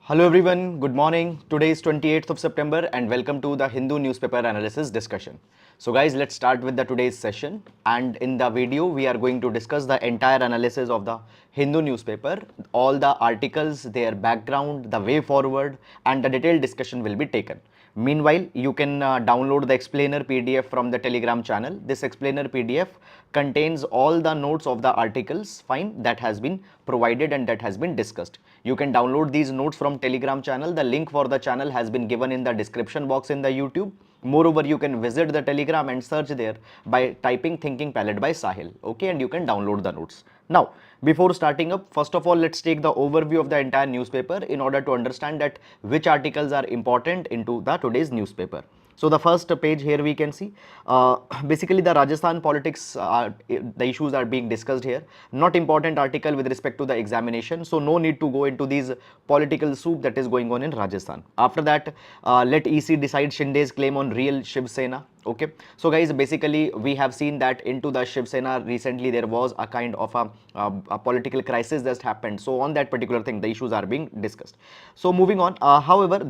Hello everyone, good morning. Today is 28th of September and welcome to the Hindu newspaper analysis discussion. So guys, let's start with the today's session, and in the video we are going to discuss the entire analysis of the Hindu newspaper, all the articles, their background, the way forward, and the detailed discussion will be taken. Meanwhile, you can download the explainer PDF from the Telegram channel. This explainer PDF contains all the notes of the articles, fine, that has been provided and that has been discussed. You can download these notes from Telegram channel. The link for the channel has been given in the description box in the YouTube. Moreover, you can visit the Telegram and search there by typing Thinking Palette by Sahil, okay, and you can download the notes. Now, before starting up, first of all, let's take the overview of the entire newspaper in order to understand that which articles are important into the today's newspaper. So the first page here we can see basically the Rajasthan politics, the issues are being discussed here. Not important article with respect to the examination, so no need to go into these political soup that is going on in Rajasthan. After that, let EC decide Shinde's claim on real Shiv Sena. Okay, so guys, basically we have seen that into the Shiv Sena recently there was a kind of a political crisis that happened. So on that particular thing, the issues are being discussed. So moving on, however,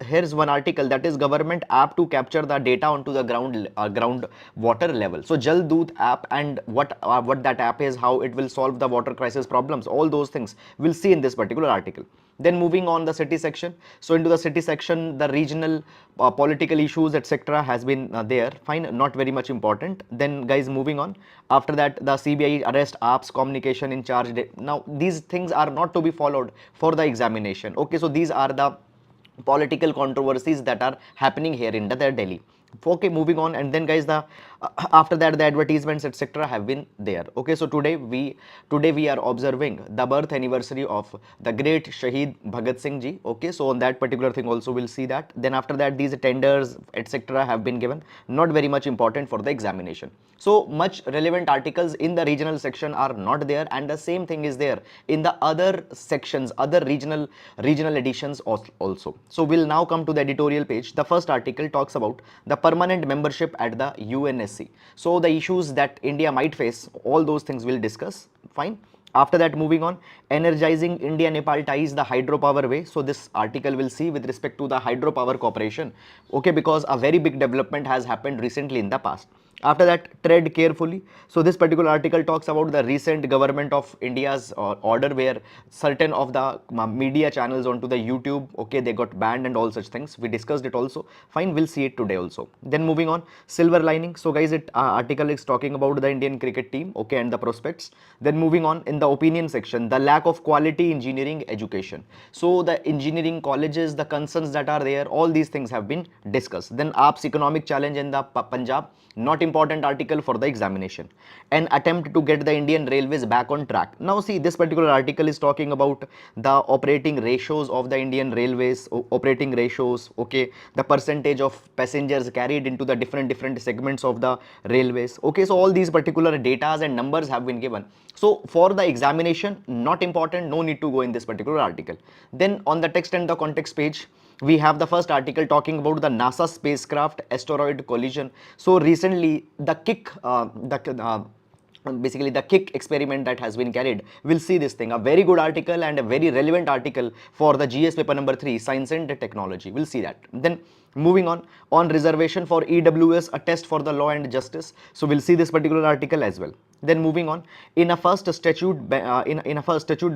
here's one article, that is government app to capture the data onto the ground water level. So Jal Doot app, and what that app is, how it will solve the water crisis problems, all those things we'll see in this particular article. Then moving on the city section. So into the city section, the regional political issues etc. has been there, fine, not very much important. Then guys, moving on, after that the CBI arrest apps communication in charge. Now these things are not to be followed for the examination. Okay, so these are the political controversies that are happening here in the Delhi. Okay, moving on, and then guys, the after that the advertisements etc. have been there. Okay, so today we are observing the birth anniversary of the great Shahid Bhagat Singh ji. Okay, so on that particular thing also we'll see that. Then after that, these tenders etc. have been given, not very much important for the examination. So much relevant articles in the regional section are not there, and the same thing is there in the other sections, other regional editions also. So we'll now come to the editorial page. The first article talks about the permanent membership at the UNSC. So the issues that India might face, all those things we'll discuss, fine. After that, moving on, energizing India-Nepal ties the hydropower way. So this article will see with respect to the hydropower cooperation, okay, because a very big development has happened recently in the past. After that, tread carefully. So this particular article talks about the recent government of India's order where certain of the media channels onto the YouTube, okay, they got banned and all such things. We discussed it also, fine, we'll see it today also. Then moving on, silver lining. So guys, it article is talking about the Indian cricket team, okay, and the prospects. Then moving on, in the opinion section, the lack of quality engineering education. So the engineering colleges, the concerns that are there, all these things have been discussed. Then AAP's economic challenge in the Punjab, not important article for the examination. An attempt to get the Indian railways back on track. Now see, this particular article is talking about the operating ratios of the Indian railways, operating ratios, okay, the percentage of passengers carried into the different segments of the railways. Okay, so all these particular data and numbers have been given. So for the examination, not important, no need to go in this particular article. Then on the text and the context page, we have the first article talking about the NASA spacecraft asteroid collision. So recently the basically the kick experiment that has been carried, we'll see this thing, a very good article and a very relevant article for the GS paper number 3, science and technology. We'll see that. Then moving on reservation for EWS, a test for the law and justice. So we'll see this particular article as well. Then moving on, in a first statute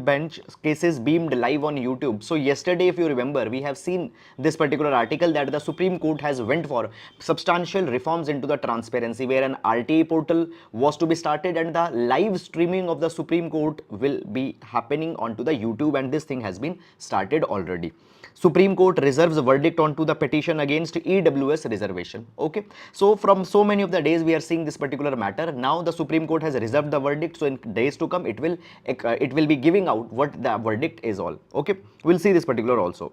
bench cases beamed live on YouTube. So yesterday, if you remember, we have seen this particular article that the Supreme Court has went for substantial reforms into the transparency, where an RTA portal was to be started and the live streaming of the Supreme Court will be happening onto the YouTube, and this thing has been started already. Supreme Court reserves verdict onto the petition against EWS reservation. Okay, so from so many of the days we are seeing this particular matter. Now the Supreme Court has reserved the verdict, so in days to come it will be giving out what the verdict is all. Okay, we'll see this particular also.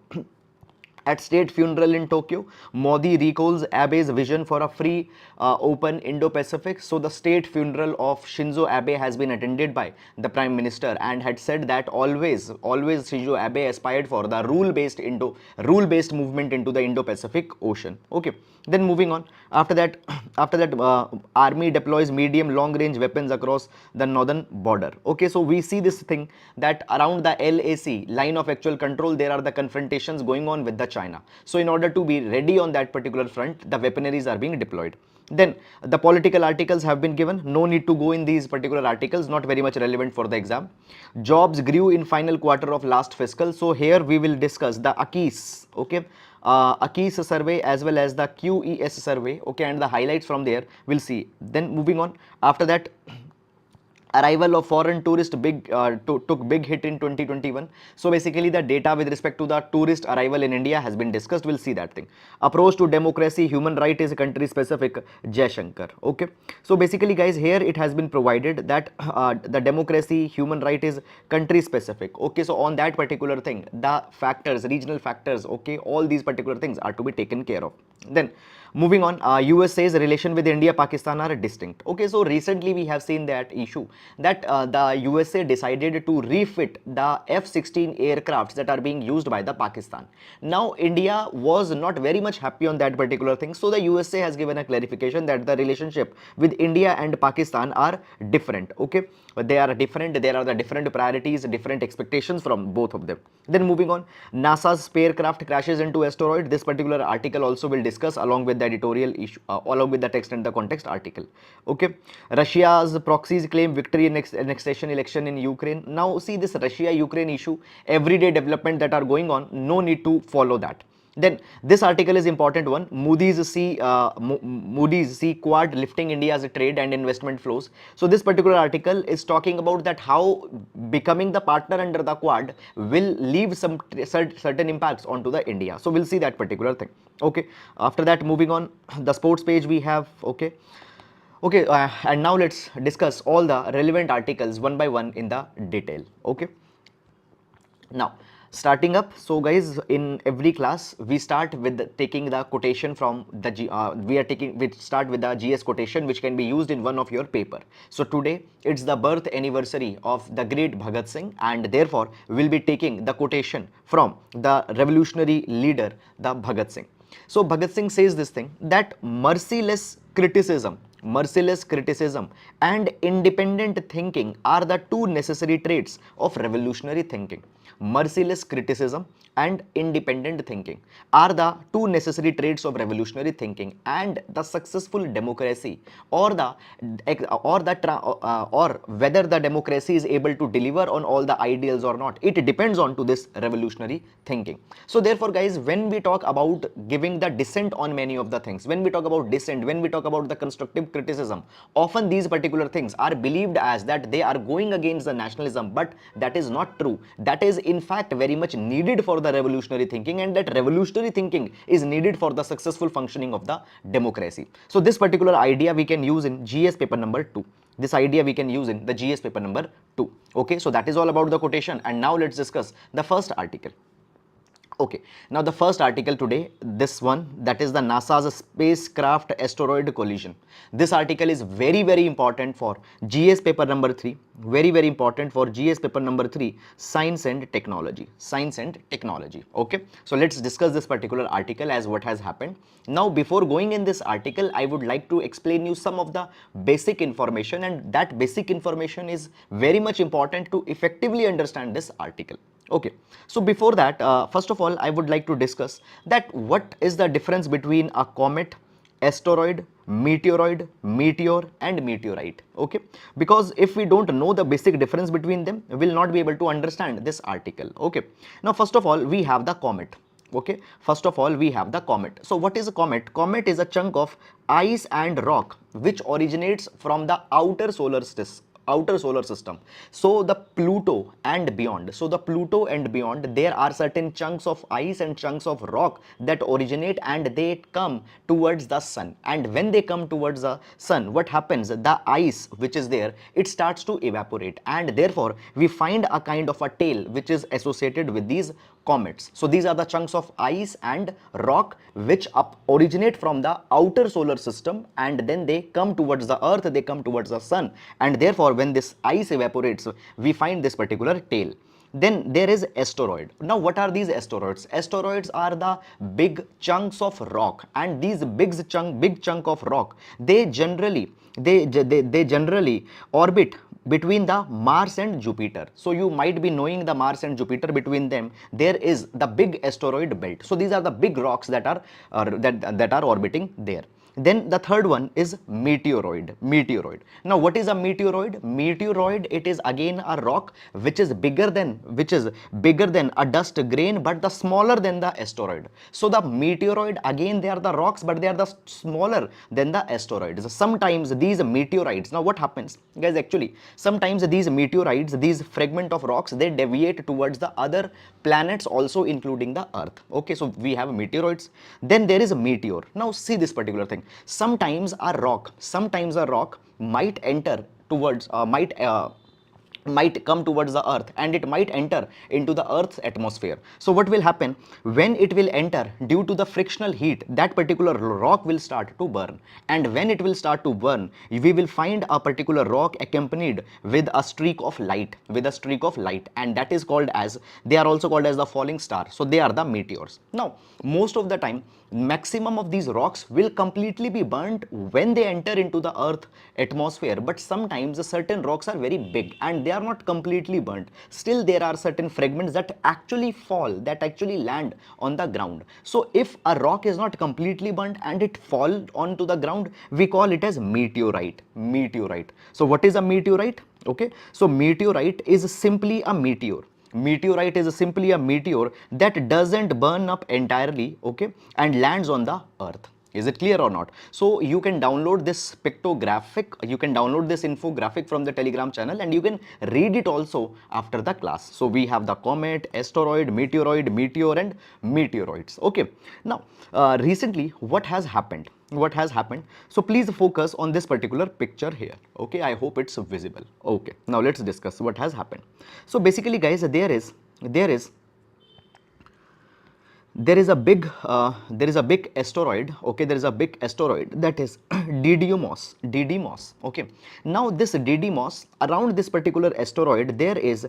At state funeral in Tokyo, Modi recalls Abe's vision for a free, open Indo-Pacific. So the state funeral of Shinzo Abe has been attended by the Prime Minister and had said that always Shinzo Abe aspired for the rule-based movement into the Indo-Pacific Ocean. Okay. Then moving on, after that, army deploys medium long-range weapons across the northern border. Okay, so we see this thing that around the LAC, line of actual control, there are the confrontations going on with the China. So in order to be ready on that particular front, the weaponaries are being deployed. Then the political articles have been given. No need to go in these particular articles, not very much relevant for the exam. Jobs grew in final quarter of last fiscal. So here we will discuss the AKIS, okay, AKIS survey as well as the QES survey, okay, and the highlights from there we'll see. Then moving on, after that, arrival of foreign tourist took big hit in 2021. So basically the data with respect to the tourist arrival in India has been discussed. We'll see that thing. Approach to democracy, human right is country specific, Jai Shankar. Okay, so basically guys, here it has been provided that the democracy, human right is country specific. Okay, so on that particular thing, the factors, regional factors, okay, all these particular things are to be taken care of. Then moving on, USA's relation with India, Pakistan are distinct. Okay, so recently we have seen that issue that the USA decided to refit the F-16 aircrafts that are being used by the Pakistan. Now India was not very much happy on that particular thing, so the USA has given a clarification that the relationship with India and Pakistan are different. Okay, but they are different, there are the different priorities, different expectations from both of them. Then moving on, NASA's spacecraft crashes into asteroid. This particular article also will discuss along with the editorial issue, along with the text and the context article. Okay, Russia's proxies claim victory in annexation election in Ukraine. Now see this Russia-Ukraine issue, everyday development that are going on, no need to follow that. Then this article is important one. Moody's see Quad lifting India's trade and investment flows. So this particular article is talking about that how becoming the partner under the Quad will leave some certain impacts onto the India. So we'll see that particular thing. Okay. After that, moving on, the sports page we have. Okay. Okay, and now let's discuss all the relevant articles one by one in the detail. Okay. Now, starting up, so guys, in every class we start with taking the quotation from the we start with the GS quotation which can be used in one of your paper. So today it's the birth anniversary of the great Bhagat Singh, and therefore we'll be taking the quotation from the revolutionary leader, the Bhagat Singh. So Bhagat Singh says this thing that merciless criticism and independent thinking are the two necessary traits of revolutionary thinking. Merciless criticism and independent thinking are the two necessary traits of revolutionary thinking, and the successful democracy or whether the democracy is able to deliver on all the ideals or not, it depends on to this revolutionary thinking. So therefore guys, when we talk about giving the dissent on many of the things, when we talk about dissent, when we talk about the constructive criticism, often these particular things are believed as that they are going against the nationalism, but that is not true. That is in fact very much needed for the revolutionary thinking, and that revolutionary thinking is needed for the successful functioning of the democracy. So this particular idea we can use in GS paper number 2. This idea we can use in the GS paper number 2. Okay, so that is all about the quotation, and now let's discuss the first article. Okay, now the first article today, this one, that is the NASA's spacecraft asteroid collision. This article is very important for GS paper number 3, very important for GS paper number 3, science and technology, okay. So let's discuss this particular article as what has happened. Now before going in this article, I would like to explain you some of the basic information, and that basic information is very much important to effectively understand this article. Okay, so before that, first of all, I would like to discuss that what is the difference between a comet, asteroid, meteoroid, meteor and meteorite. Okay, because if we don't know the basic difference between them, we will not be able to understand this article. Okay, now first of all, we have the comet. Okay, first of all we have the comet. So what is a comet? Comet is a chunk of ice and rock which originates from the outer solar system. So the Pluto and beyond, there are certain chunks of ice and chunks of rock that originate and they come towards the sun, and when they come towards the sun, what happens? The ice which is there, it starts to evaporate, and therefore we find a kind of a tail which is associated with these comets. So these are the chunks of ice and rock which originate from the outer solar system, and then they come towards the earth, they come towards the sun, and therefore when this ice evaporates, we find this particular tail. Then there is asteroid. Now what are these asteroids? Asteroids are the big chunks of rock, and these big chunk of rock, they generally orbit between the Mars and Jupiter. So you might be knowing the Mars and Jupiter, between them there is the big asteroid belt. So these are the big rocks that are orbiting there. Then the third one is meteoroid. Now what is a meteoroid? Meteoroid, it is again a rock which is bigger than a dust grain, but the smaller than the asteroid. So the meteoroid, again they are the rocks, but they are the smaller than the asteroids. Sometimes these meteorites, now what happens guys, actually sometimes these meteorites, these fragment of rocks, they deviate towards the other planets also, including the earth. Okay, so we have meteoroids. Then there is a meteor. Now see this particular thing. Sometimes a rock might enter towards might come towards the earth, and it might enter into the earth's atmosphere. So what will happen when it will enter? Due to the frictional heat, that particular rock will start to burn, and when it will start to burn, we will find a particular rock accompanied with a streak of light, and that is called as, they are also called as the falling star. So they are the meteors. Now most of the time, maximum of these rocks will completely be burnt when they enter into the earth atmosphere, but sometimes certain rocks are very big and they are not completely burnt. Still there are certain fragments that actually fall, that actually land on the ground. So if a rock is not completely burnt and it falls onto the ground, we call it as meteorite. So what is a meteorite? Okay, so meteorite is simply a meteor. Meteorite is simply a meteor that doesn't burn up entirely, okay, and lands on the earth. Is it clear or not? So you can download this pictographic, you can download this infographic from the Telegram channel, and you can read it also after the class. So we have the comet, asteroid, meteoroid, meteor, and meteoroids. Okay, now recently what has happened? So please focus on this particular picture here. Okay, I hope it's visible. Okay, now let's discuss what has happened. So basically guys, there is a big asteroid. Okay, there is a big asteroid, that is Didymos. Okay, now this Didymos, around this particular asteroid there is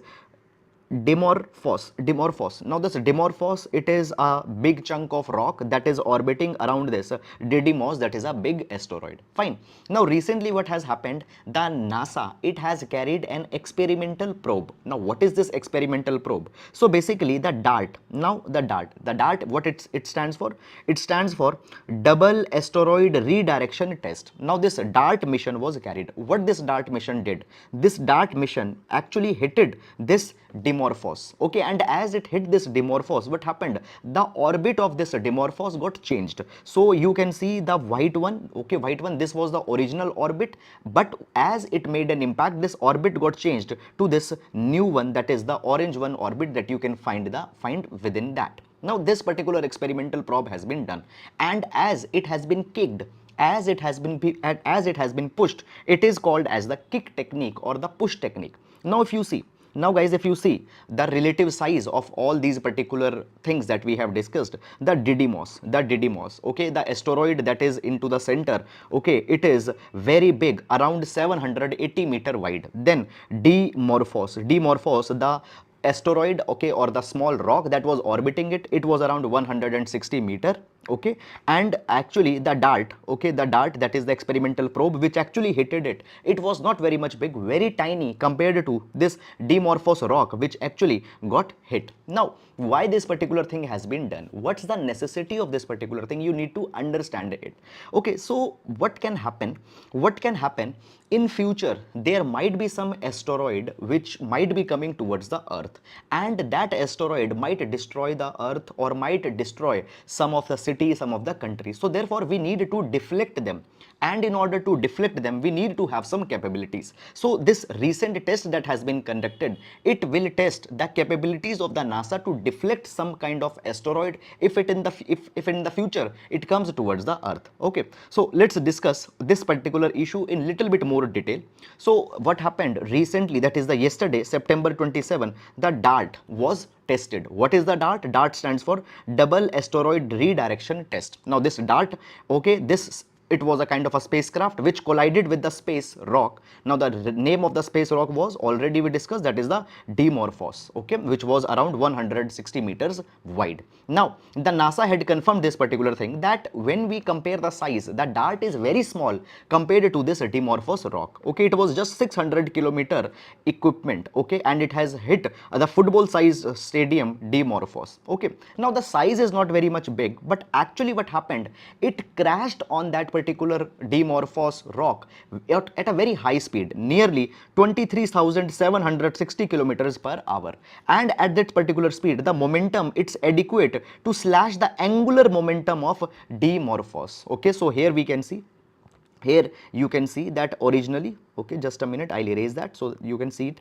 Dimorphos. Now this Dimorphos, it is a big chunk of rock that is orbiting around this Didymos, that is a big asteroid. Fine. Now recently what has happened, the NASA, it has carried an experimental probe. Now what is this experimental probe? So basically the DART. Now the DART, what it stands for? It stands for Double Asteroid Redirection Test. Now this DART mission was carried. What this DART mission did? This DART mission actually hit this Dimorphos. Okay, and as it hit this Dimorphos, what happened? The orbit of this Dimorphos got changed. So you can see the white one. Okay, white one, this was the original orbit, but as it made an impact, this orbit got changed to this new one, that is the orange one orbit that you can find within that. Now this particular experimental probe has been done, and as it has been kicked, as it has been pushed, it is called as the kick technique or the push technique. Now if you see, now guys, if you see the relative size of all these particular things that we have discussed, the Didymos, okay, the asteroid that is into the center, okay, it is very big, around 780 meter wide. Then Dimorphos, the asteroid, okay, or the small rock that was orbiting it, it was around 160 meter. Okay, and actually the DART, okay, the DART, that is the experimental probe which actually hit it, it was not very much big, very tiny compared to this Dimorphos rock which actually got hit. Now why this particular thing has been done? What's the necessity of this particular thing? You need to understand it. Okay, so what can happen in future? There might be some asteroid which might be coming towards the earth, and that asteroid might destroy the earth or might destroy some of the cities, some of the countries. So therefore we need to deflect them, and in order to deflect them we need to have some capabilities. So this recent test that has been conducted, it will test the capabilities of the NASA to deflect some kind of asteroid if in the future it comes towards the earth. Okay, so let's discuss this particular issue in little bit more detail. So what happened recently, that is the yesterday, September 27, the DART was tested. What is the DART? DART stands for Double Asteroid Redirection Test. Now this DART, okay, this it was a kind of a spacecraft which collided with the space rock. Now the name of the space rock was already we discussed, that is the Dimorphos, okay, which was around 160 meters wide. Now the NASA had confirmed this particular thing, that when we compare the size, the DART is very small compared to this Dimorphos rock, okay. It was just 600 kilometer equipment, okay, and it has hit the football size stadium Dimorphos, okay. Now the size is not very much big, but actually what happened, it crashed on that particular Dimorphos rock at a very high speed, nearly 23,760 kilometers per hour, and at that particular speed the momentum, it's adequate to slash the angular momentum of Dimorphos, okay. So here we can see, here you can see that originally, okay, just a minute, I'll erase that so you can see it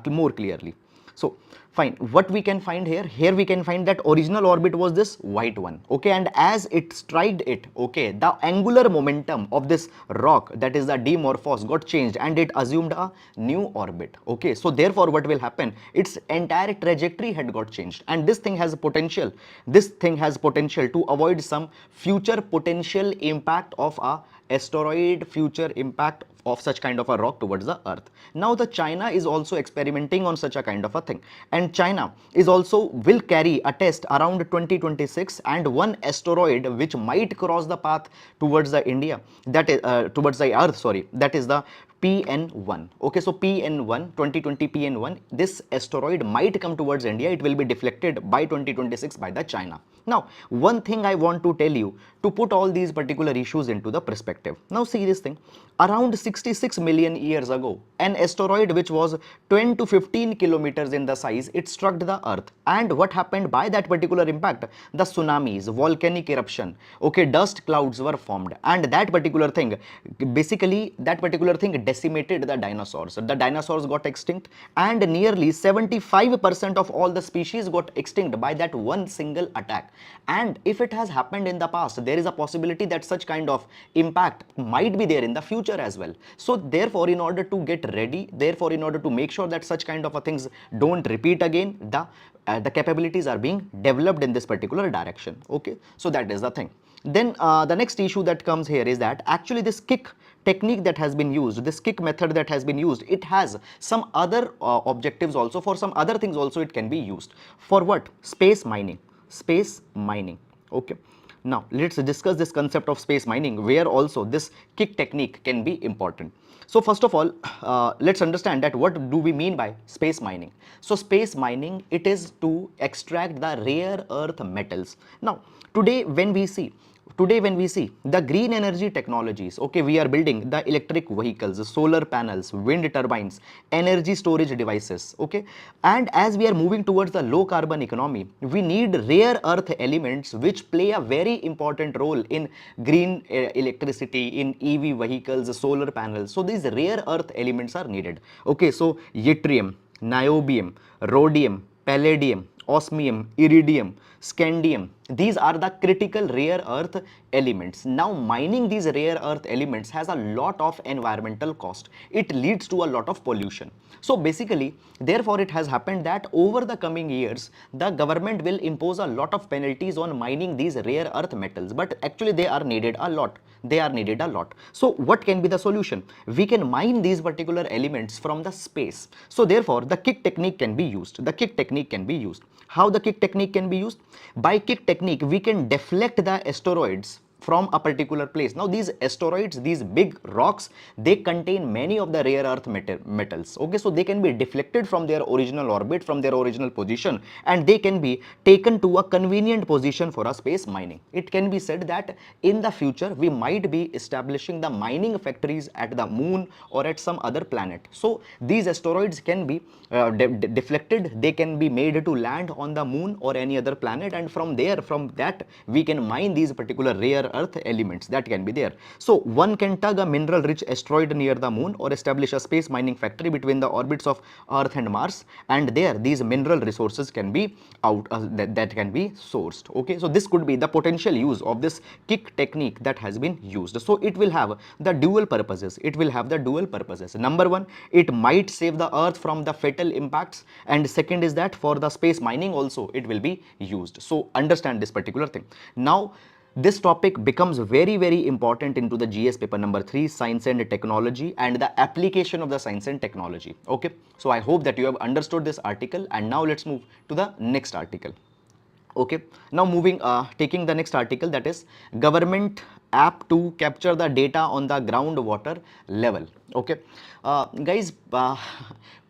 more clearly. So fine, what we can find here, we can find that original orbit was this white one, okay, and as it striked it, okay, the angular momentum of this rock, that is the Dimorphos, got changed and it assumed a new orbit, okay. So therefore what will happen, its entire trajectory had got changed, and this thing has potential, to avoid some future potential impact of a asteroid, future impact of such kind of a rock towards the earth. Now the China is also experimenting on such a kind of a thing, and China is also will carry a test around 2026, and one asteroid which might cross the path towards the India, that is towards the earth, sorry, that is the PN1, okay. So PN1, 2020 PN1, this asteroid might come towards India, it will be deflected by 2026 by the China. Now one thing I want to tell you to put all these particular issues into the perspective. Now see this thing, around 66 million years ago, an asteroid which was 10 to 15 kilometers in the size, it struck the earth, and what happened by that particular impact, the tsunamis, volcanic eruption, okay, dust clouds were formed, and that particular thing, basically that particular thing decimated the dinosaurs. The dinosaurs got extinct, and nearly 75% of all the species got extinct by that one single attack. And if it has happened in the past, there is a possibility that such kind of impact might be there in the future as well. So therefore, in order to get ready, therefore in order to make sure that such kind of a things don't repeat again, the capabilities are being developed in this particular direction, okay. So that is the thing. Then the next issue that comes here is that actually this kick technique that has been used, this kick method that has been used, it has some other objectives also, for some other things also it can be used. For what? Space mining, okay. Now let's discuss this concept of space mining, where also this kick technique can be important. So first of all, let's understand that what do we mean by space mining. So space mining, it is to extract the rare earth metals. Now today when we see the green energy technologies, okay, we are building the electric vehicles, solar panels, wind turbines, energy storage devices, okay, and as we are moving towards the low carbon economy, we need rare earth elements which play a very important role in green electricity, in EV vehicles, solar panels. So these rare earth elements are needed, okay. So yttrium, niobium, rhodium, palladium, osmium, iridium, scandium, these are the critical rare earth elements. Now mining these rare earth elements has a lot of environmental cost, it leads to a lot of pollution. So basically, therefore it has happened that over the coming years, the government will impose a lot of penalties on mining these rare earth metals, but actually they are needed a lot. So what can be the solution? We can mine these particular elements from the space. So therefore the kick technique can be used. How the kick technique can be used? By kick technique, we can deflect the asteroids from a particular place. Now these asteroids, these big rocks, they contain many of the rare earth metals, okay. So they can be deflected from their original orbit, from their original position, and they can be taken to a convenient position for a space mining. It can be said that in the future we might be establishing the mining factories at the moon or at some other planet. So these asteroids can be deflected, they can be made to land on the moon or any other planet, and from that we can mine these particular rare earth elements that can be there. So one can tug a mineral rich asteroid near the moon or establish a space mining factory between the orbits of earth and Mars, and there these mineral resources can be that can be sourced. Okay, so this could be the potential use of this kick technique that has been used. So it will have the dual purposes. It will have the dual purposes. Number one, it might save the earth from the fatal impacts, and second is that for the space mining also it will be used. So understand this particular thing. Now this topic becomes very important into the GS paper number 3, science and technology, and the application of the science and technology. Okay, so I hope that you have understood this article, and now let's move to the next article. Okay, now taking the next article, that is government app to capture the data on the groundwater level. Okay, guys,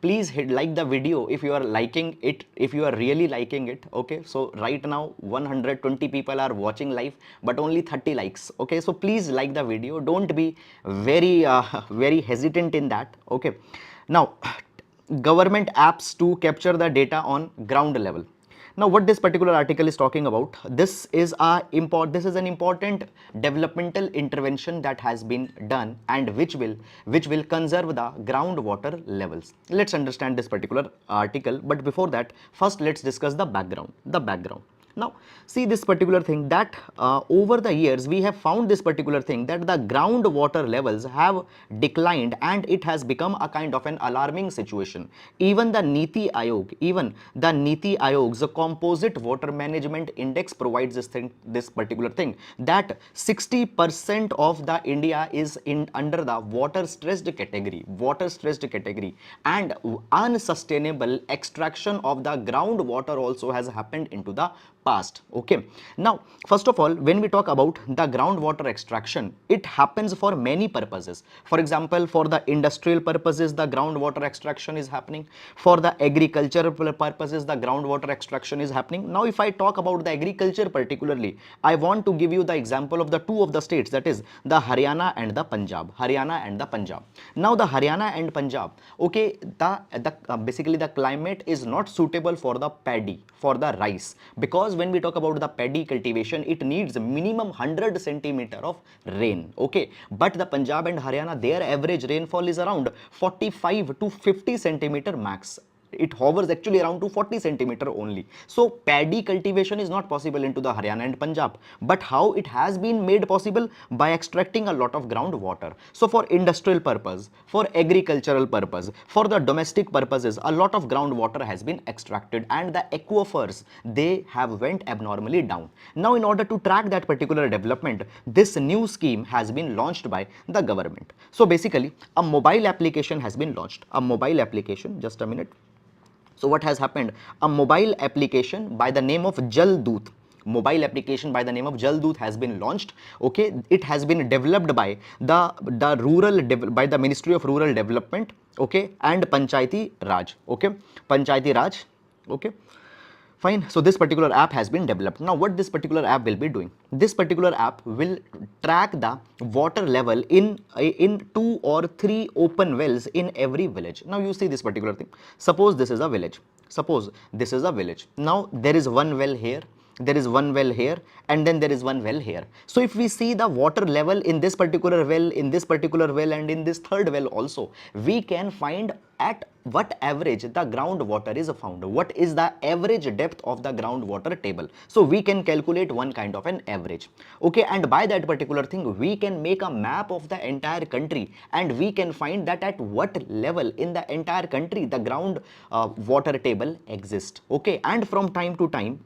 please like the video if you are liking it, if you are really liking it. Okay, so right now 120 people are watching live, but only 30 likes. Okay, so please like the video, don't be very hesitant in that. Okay, now government apps to capture the data on ground level. Now what this particular article is talking about, this is an important developmental intervention that has been done, and which will conserve the groundwater levels. Let's understand this particular article, but before that, first let's discuss the background. Now see this particular thing, that over the years we have found this particular thing, that the groundwater levels have declined and it has become a kind of an alarming situation. Even the Niti Aayog's composite water management index provides this particular thing, that 60% of the India is under the water stressed category, and unsustainable extraction of the groundwater also has happened into the past. Okay, now first of all, when we talk about the groundwater extraction, it happens for many purposes. For example, for the industrial purposes the groundwater extraction is happening, for the agricultural purposes the groundwater extraction is happening. Now if I talk about the agriculture particularly, I want to give you the example of the two of the states, that is the Haryana and the Punjab. Now the Haryana and Punjab, okay, basically the climate is not suitable for the paddy, for the rice, because when we talk about the paddy cultivation, it needs minimum 100 centimeter of rain. Okay, but the Punjab and Haryana, their average rainfall is around 45 to 50 centimeter max. It hovers actually around to 40 centimeter only. So paddy cultivation is not possible into the Haryana and Punjab. But how it has been made possible? By extracting a lot of groundwater. So for industrial purpose, for agricultural purpose, for the domestic purposes, a lot of groundwater has been extracted, and the aquifers, they have went abnormally down. Now in order to track that particular development, this new scheme has been launched by the government. So basically a mobile application has been launched. Just a minute. So what has happened? A mobile application by the name of Jal Doot has been launched. Okay, it has been developed by the Ministry of Rural Development, okay, and Panchayati Raj. Okay, fine. So this particular app has been developed. Now what this particular app will be doing? This particular app will track the water level in 2 or 3 open wells in every village. Now you see this particular thing. Suppose this is a village. Now there is one well here, there is one well here, and then there is one well here. So if we see the water level in this particular well, and in this third well also, we can find at what average the groundwater is found. What is the average depth of the groundwater table? So we can calculate one kind of an average. Okay, and by that particular thing, we can make a map of the entire country, and we can find that at what level in the entire country the ground water table exists. Okay, and from time to time,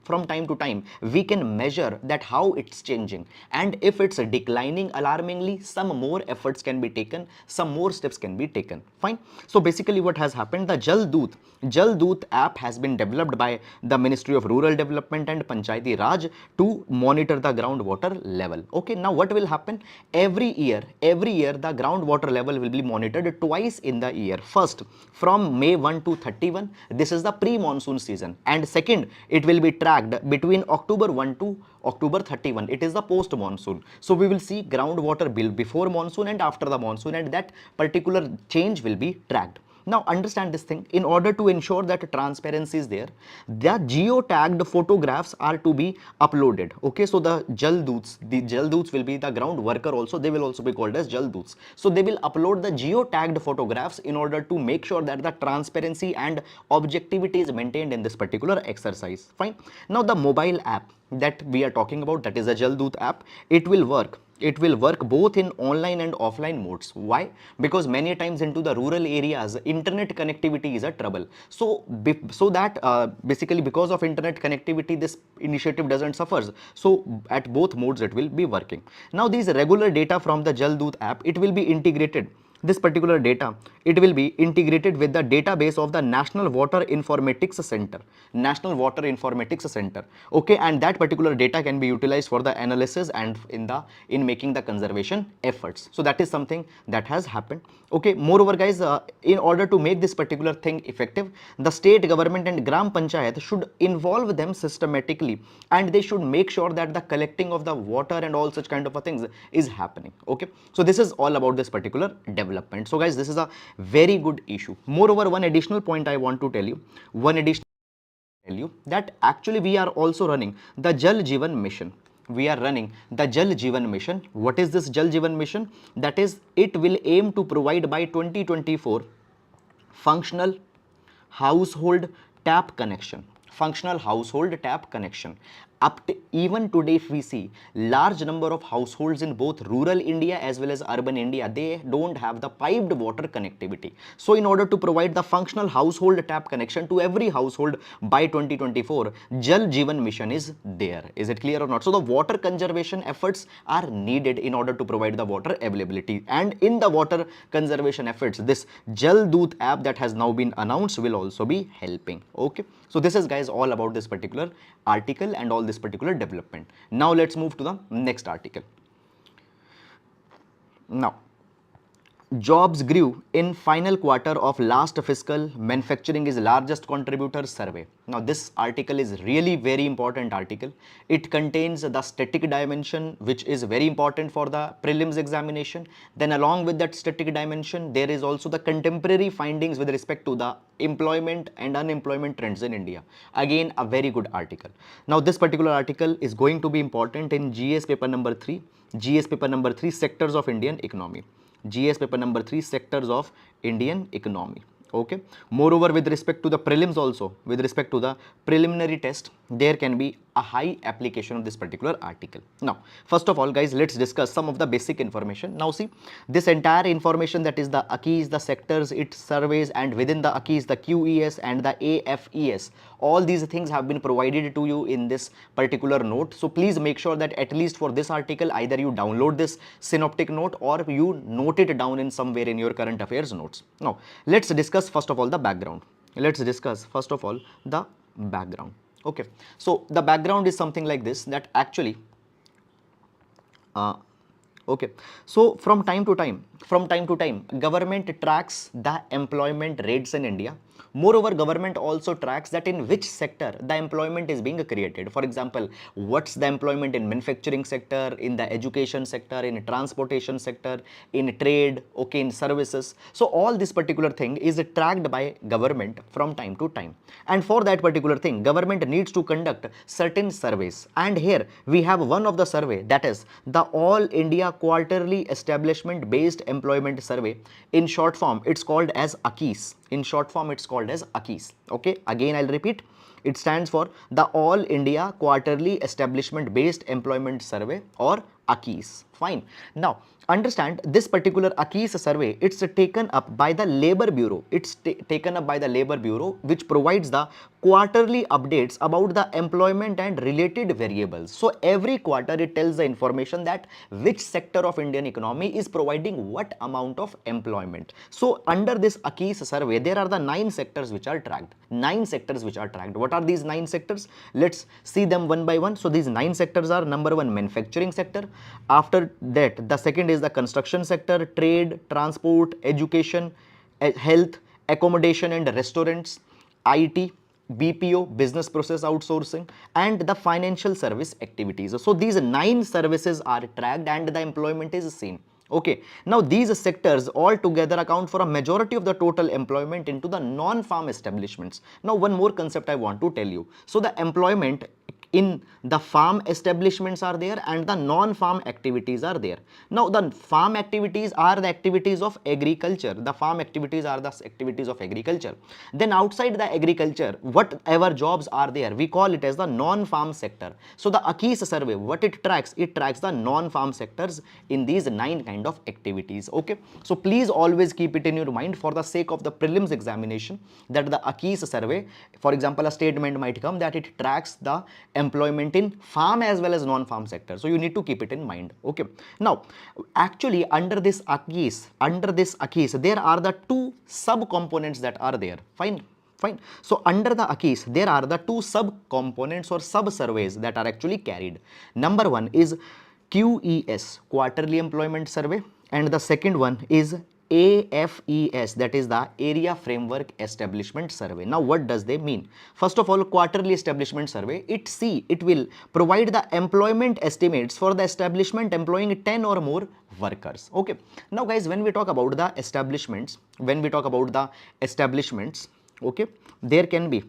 we can measure that how it's changing, and if it's declining alarmingly, some more efforts can be taken, some more steps can be taken. Fine. So basically what has happened, the Jal Doot app has been developed by the Ministry of Rural Development and Panchayati Raj to monitor the groundwater level. Okay, now what will happen? Every year the groundwater level will be monitored twice in the year. First, from May 1 to 31, this is the pre-monsoon season, and second, it will be tracked between October 1 to October 31, it is the post-monsoon. So we will see groundwater bill before monsoon and after the monsoon, and that particular change will be tracked. Now understand this thing, in order to ensure that transparency is there, the geo-tagged photographs are to be uploaded. Okay, so the Jal Doots will be the ground worker also, they will also be called as Jal Doots. So they will upload the geo-tagged photographs in order to make sure that the transparency and objectivity is maintained in this particular exercise. Fine. Now the mobile app that we are talking about, that is a Jal Doot app, it will work both in online and offline modes. Why? Because many times into the rural areas internet connectivity is a trouble, so basically because of internet connectivity this initiative doesn't suffer, so at both modes it will be working. Now these regular data from the Jal Doot app, it will be integrated, this particular data, it will be integrated with the database of the National Water Informatics Center. Okay, and that particular data can be utilized for the analysis and in making the conservation efforts. So that is something that has happened. Okay, moreover guys, in order to make this particular thing effective, the state government and Gram Panchayat should involve them systematically, and they should make sure that the collecting of the water and all such kind of things is happening. Okay, so this is all about this particular development. So guys, this is a very good issue. Moreover, one additional point I want to tell you, that actually we are also running the Jal Jeevan mission. We are running the Jal Jeevan mission. What is this Jal Jeevan mission? That is, it will aim to provide by 2024 functional household tap connection. Up to even today, if we see large number of households in both rural India as well as urban India, they don't have the piped water connectivity. So in order to provide the functional household tap connection to every household by 2024, Jal Jeevan mission is there. Is it clear or not? So the water conservation efforts are needed in order to provide the water availability, and in the water conservation efforts, this Jal Doot app that has now been announced will also be helping. Okay, so this is guys all about this particular article and all this particular development. Now let's move to the next article. Now, jobs grew in final quarter of last fiscal, manufacturing is largest contributor survey. Now this article is really very important article. It contains the static dimension, which is very important for the prelims examination. Then along with that static dimension, there is also the contemporary findings with respect to the employment and unemployment trends in India. Again, a very good article. Now this particular article is going to be important in GS paper number 3, sectors of Indian economy. GS paper number 3, sectors of Indian economy. Okay, moreover, with respect to the prelims also, with respect to the preliminary test, there can be a high application of this particular article. Now first of all guys, let's discuss some of the basic information. Now see, this entire information, that is the AKIS, the sectors, its surveys, and within the AKIS, the QES and the AFES, all these things have been provided to you in this particular note. So please make sure that at least for this article, either you download this synoptic note or you note it down in somewhere in your current affairs notes. Now let's discuss first of all the background. Okay, so the background is something like this, that actually okay, so from time to time government tracks the employment rates in India. Moreover, government also tracks that in which sector the employment is being created. For example, what's the employment in manufacturing sector, in the education sector, in transportation sector, in trade, okay, in services. So all this particular thing is tracked by government from time to time, and for that particular thing government needs to conduct certain surveys. And here we have one of the survey, that is the All India Quarterly Establishment Based Employment Survey. In short form, it's called as AKIS. Okay, again I'll repeat, it stands for the All India Quarterly Establishment Based Employment Survey, or AKIS. Fine. Now understand, this particular AKIS survey, it's taken up by the Labor Bureau. Which provides the quarterly updates about the employment and related variables. So every quarter it tells the information that which sector of Indian economy is providing what amount of employment. So under this AKIS survey, there are the 9 sectors which are tracked. What are these 9 sectors? Let's see them one by one. So these 9 sectors are: number 1, manufacturing sector. After that, the second is the construction sector, trade, transport, education, health, accommodation and restaurants, IT, BPO, business process outsourcing, and the financial service activities. So these 9 services are tracked and the employment is seen. Okay, now these sectors all together account for a majority of the total employment into the non-farm establishments. Now one more concept I want to tell you. So the employment in the farm establishments are there and the non-farm activities are there. Now the farm activities are the activities of agriculture. The farm activities are the activities of agriculture. Then outside the agriculture, whatever jobs are there, we call it as the non-farm sector. So the AKIS survey, what it tracks the non-farm sectors in these 9 kind of activities. Okay, so please always keep it in your mind for the sake of the prelims examination that the AKIS survey, for example, a statement might come that it tracks the employment in farm as well as non-farm sector. So you need to keep it in mind. Okay, now actually under this AKIS there are the 2 sub components that are there. Fine. So under the AKIS there are the 2 sub components or sub surveys that are actually carried. Number 1 is QES, quarterly employment survey, and the second one is AFES, that is the area framework establishment survey. Now what does they mean? First of all, quarterly establishment survey, it will provide the employment estimates for the establishment employing 10 or more workers. Okay, now guys, when we talk about the establishments, okay, there can be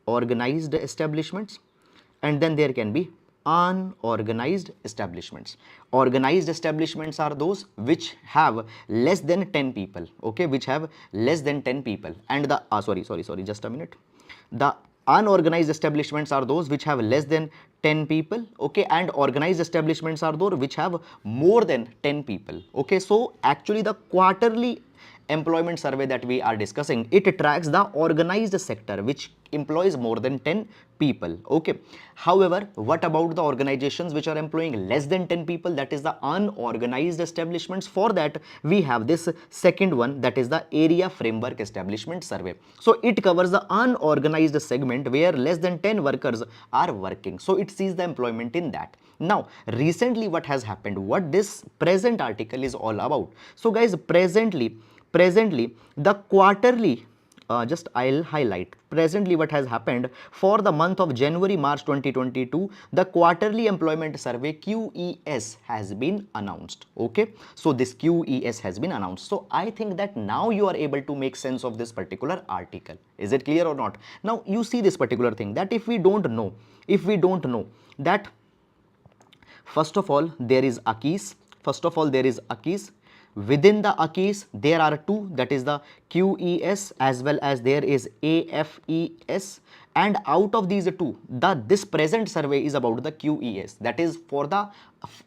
organized establishments and then there can be unorganized establishments. Organized establishments are those which have less than 10 people, okay, which have less than 10 people, and the sorry, just a minute. The unorganized establishments are those which have less than 10 people, okay, and organized establishments are those which have more than 10 people. Okay, so actually the quarterly employment survey that we are discussing, it tracks the organized sector which employs more than 10 people. Okay, however, what about the organizations which are employing less than 10 people, that is the unorganized establishments? For that we have this second one, that is the area framework establishment survey. So it covers the unorganized segment where less than 10 workers are working, so it sees the employment in that. Now recently what has happened, what this present article is all about. So guys, presently the quarterly, just I'll highlight presently what has happened for the month of January March 2022, the quarterly employment survey QES has been announced. Okay, so this QES has been announced. So I think that now you are able to make sense of this particular article. Is it clear or not? Now you see this particular thing, that if we don't know that first of all there is AKIS, within the AKIS there are 2, that is the QES as well as there is AFES, and out of these 2, this present survey is about the QES, that is for the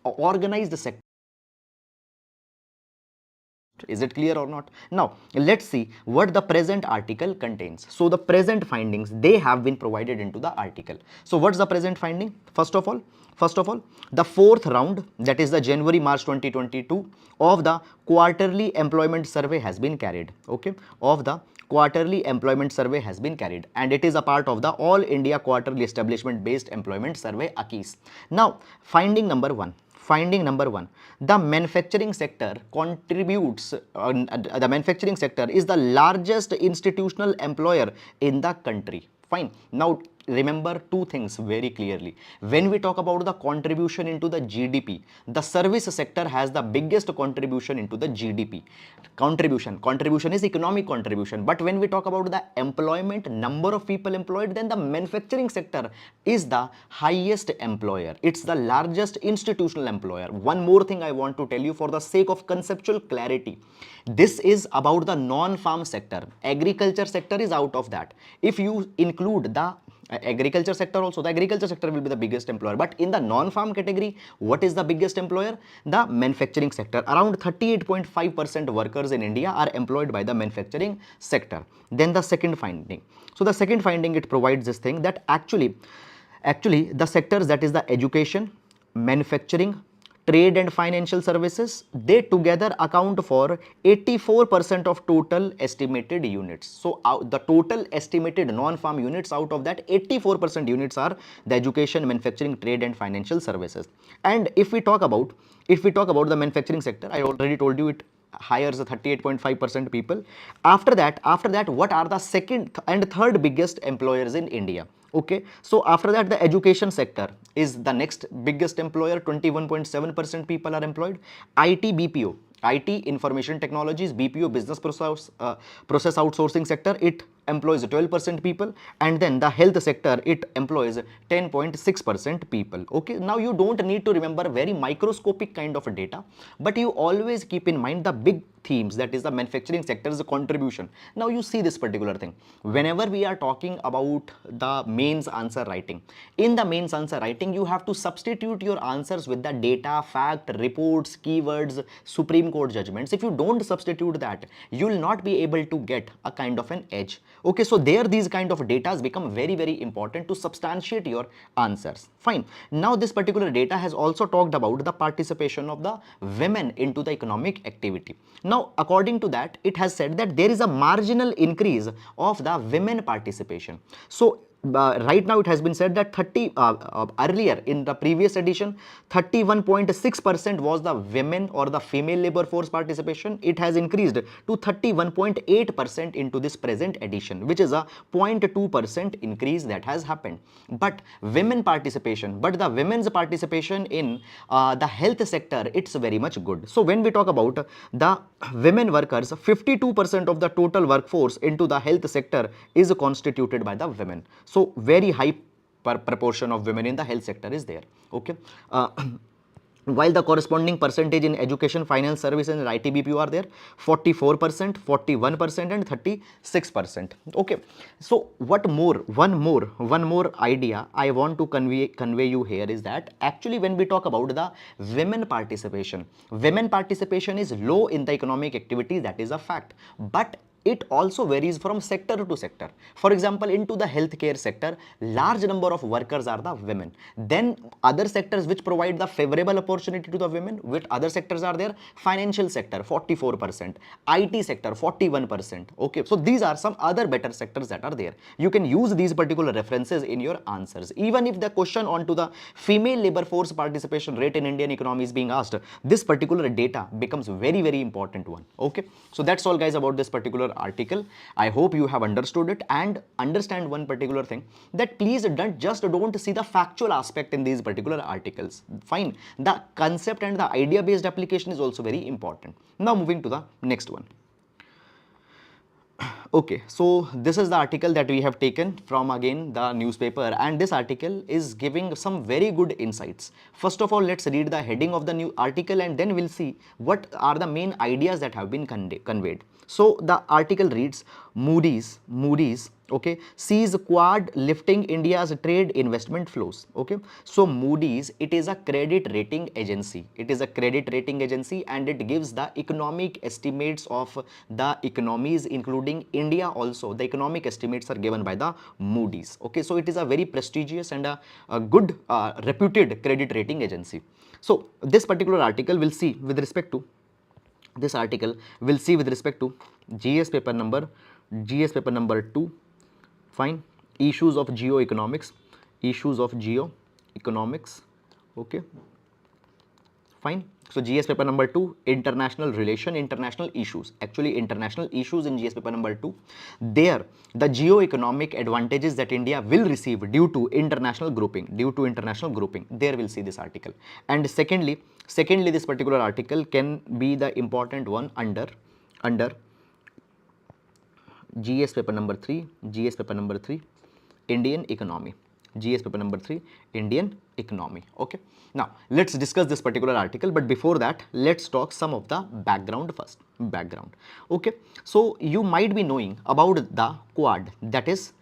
organized sector. Is it clear or not? Now let's see what the present article contains. So the present findings, they have been provided into the article. So what's the present finding? First of all, the 4th round, that is the January March 2022 of the quarterly employment survey has been carried. Okay, of the quarterly employment survey has been carried, and it is a part of the All India Quarterly Establishment Based Employment Survey AKIS. Now finding number 1, the manufacturing sector contributes, the manufacturing sector is the largest institutional employer in the country. Fine. Now remember 2 things very clearly. When we talk about the contribution into the GDP, the service sector has the biggest contribution into the GDP. Contribution is economic contribution, but when we talk about the employment, number of people employed, then the manufacturing sector is the highest employer. It's the largest institutional employer. One more thing I want to tell you for the sake of conceptual clarity. This is about the non-farm sector. Agriculture sector is out of that. If you include the agriculture sector also, the agriculture sector will be the biggest employer, but in the non-farm category, what is the biggest employer? The manufacturing sector. Around 38.5% workers in India are employed by the manufacturing sector. Then the second finding. So the second finding, it provides this thing that actually the sectors, that is the education, manufacturing, trade and financial services, they together account for 84% of total estimated units. So the total estimated non-farm units, out of that 84% units are the education, manufacturing, trade and financial services. And if we talk about the manufacturing sector, I already told you it hires 38.5% people. After that, what are the second and third biggest employers in India? Okay, so after that, the education sector is the next biggest employer. 21.7% people are employed. IT, BPO, IT, information technologies, BPO, business process outsourcing sector, it employs 12% people. And then the health sector, it employs 10.6% people. Okay, now you don't need to remember very microscopic kind of data, but you always keep in mind the big themes, that is the manufacturing sector's contribution. Now you see this particular thing. Whenever we are talking about the mains answer writing, in the mains answer writing, you have to substitute your answers with the data, fact, reports, keywords, Supreme Court judgments. If you don't substitute that, you will not be able to get a kind of an edge. Okay, so there these kind of data become very, very important to substantiate your answers. Fine. Now this particular data has also talked about the participation of the women into the economic activity. Now, according to that, it has said that there is a marginal increase of the women participation. So, right now it has been said that earlier in the previous edition, 31.6% was the women or the female labor force participation. It has increased to 31.8% into this present edition, which is a 0.2% increase that has happened. But women's participation in the health sector, it's very much good. So when we talk about the women workers, 52% of the total workforce into the health sector is constituted by the women. So very high proportion of women in the health sector is there. Okay. While the corresponding percentage in education, finance, services and IT, BPO are there, 44%, 41% and 36%. Okay. So what more, one more idea I want to convey you here is that actually when we talk about the women participation is low in the economic activity, that is a fact. But it also varies from sector to sector. For example, into the healthcare sector, large number of workers are the women. Then other sectors which provide the favorable opportunity to the women, which other sectors are there? Financial sector, 44%, IT sector, 41%. Okay, so these are some other better sectors that are there. You can use these particular references in your answers. Even if the question onto the female labor force participation rate in Indian economy is being asked, this particular data becomes very, very important one. Okay, so that's all guys about this particular article. I hope you have understood it and understand one particular thing, that please don't see the factual aspect in these particular articles. Fine, the concept and the idea based application is also very important. Now moving to the next one. Okay, so this is the article that we have taken from again the newspaper, and this article is giving some very good insights. First of all, let's read the heading of the new article and then we'll see what are the main ideas that have been conveyed. So the article reads, Moody's, okay, sees Quad lifting India's trade investment flows. Okay, so Moody's, it is a credit rating agency. It is a credit rating agency and it gives the economic estimates of the economies including India also. The economic estimates are given by the Moody's. Okay, so it is a very prestigious and a good reputed credit rating agency. So this particular article will see with respect to GS paper number 2. Fine, issues of geoeconomics. Okay, fine. So GS paper number 2, international relation, international issues. Actually international issues in GS paper number 2. There the geoeconomic advantages that India will receive due to international grouping. There we'll see this article. And secondly this particular article can be the important one under GS paper number 3, Indian economy. GS paper number 3, Indian economy. Okay, now let's discuss this particular article, but before that let's talk some of the background first. Okay, so you might be knowing about the Quad, that is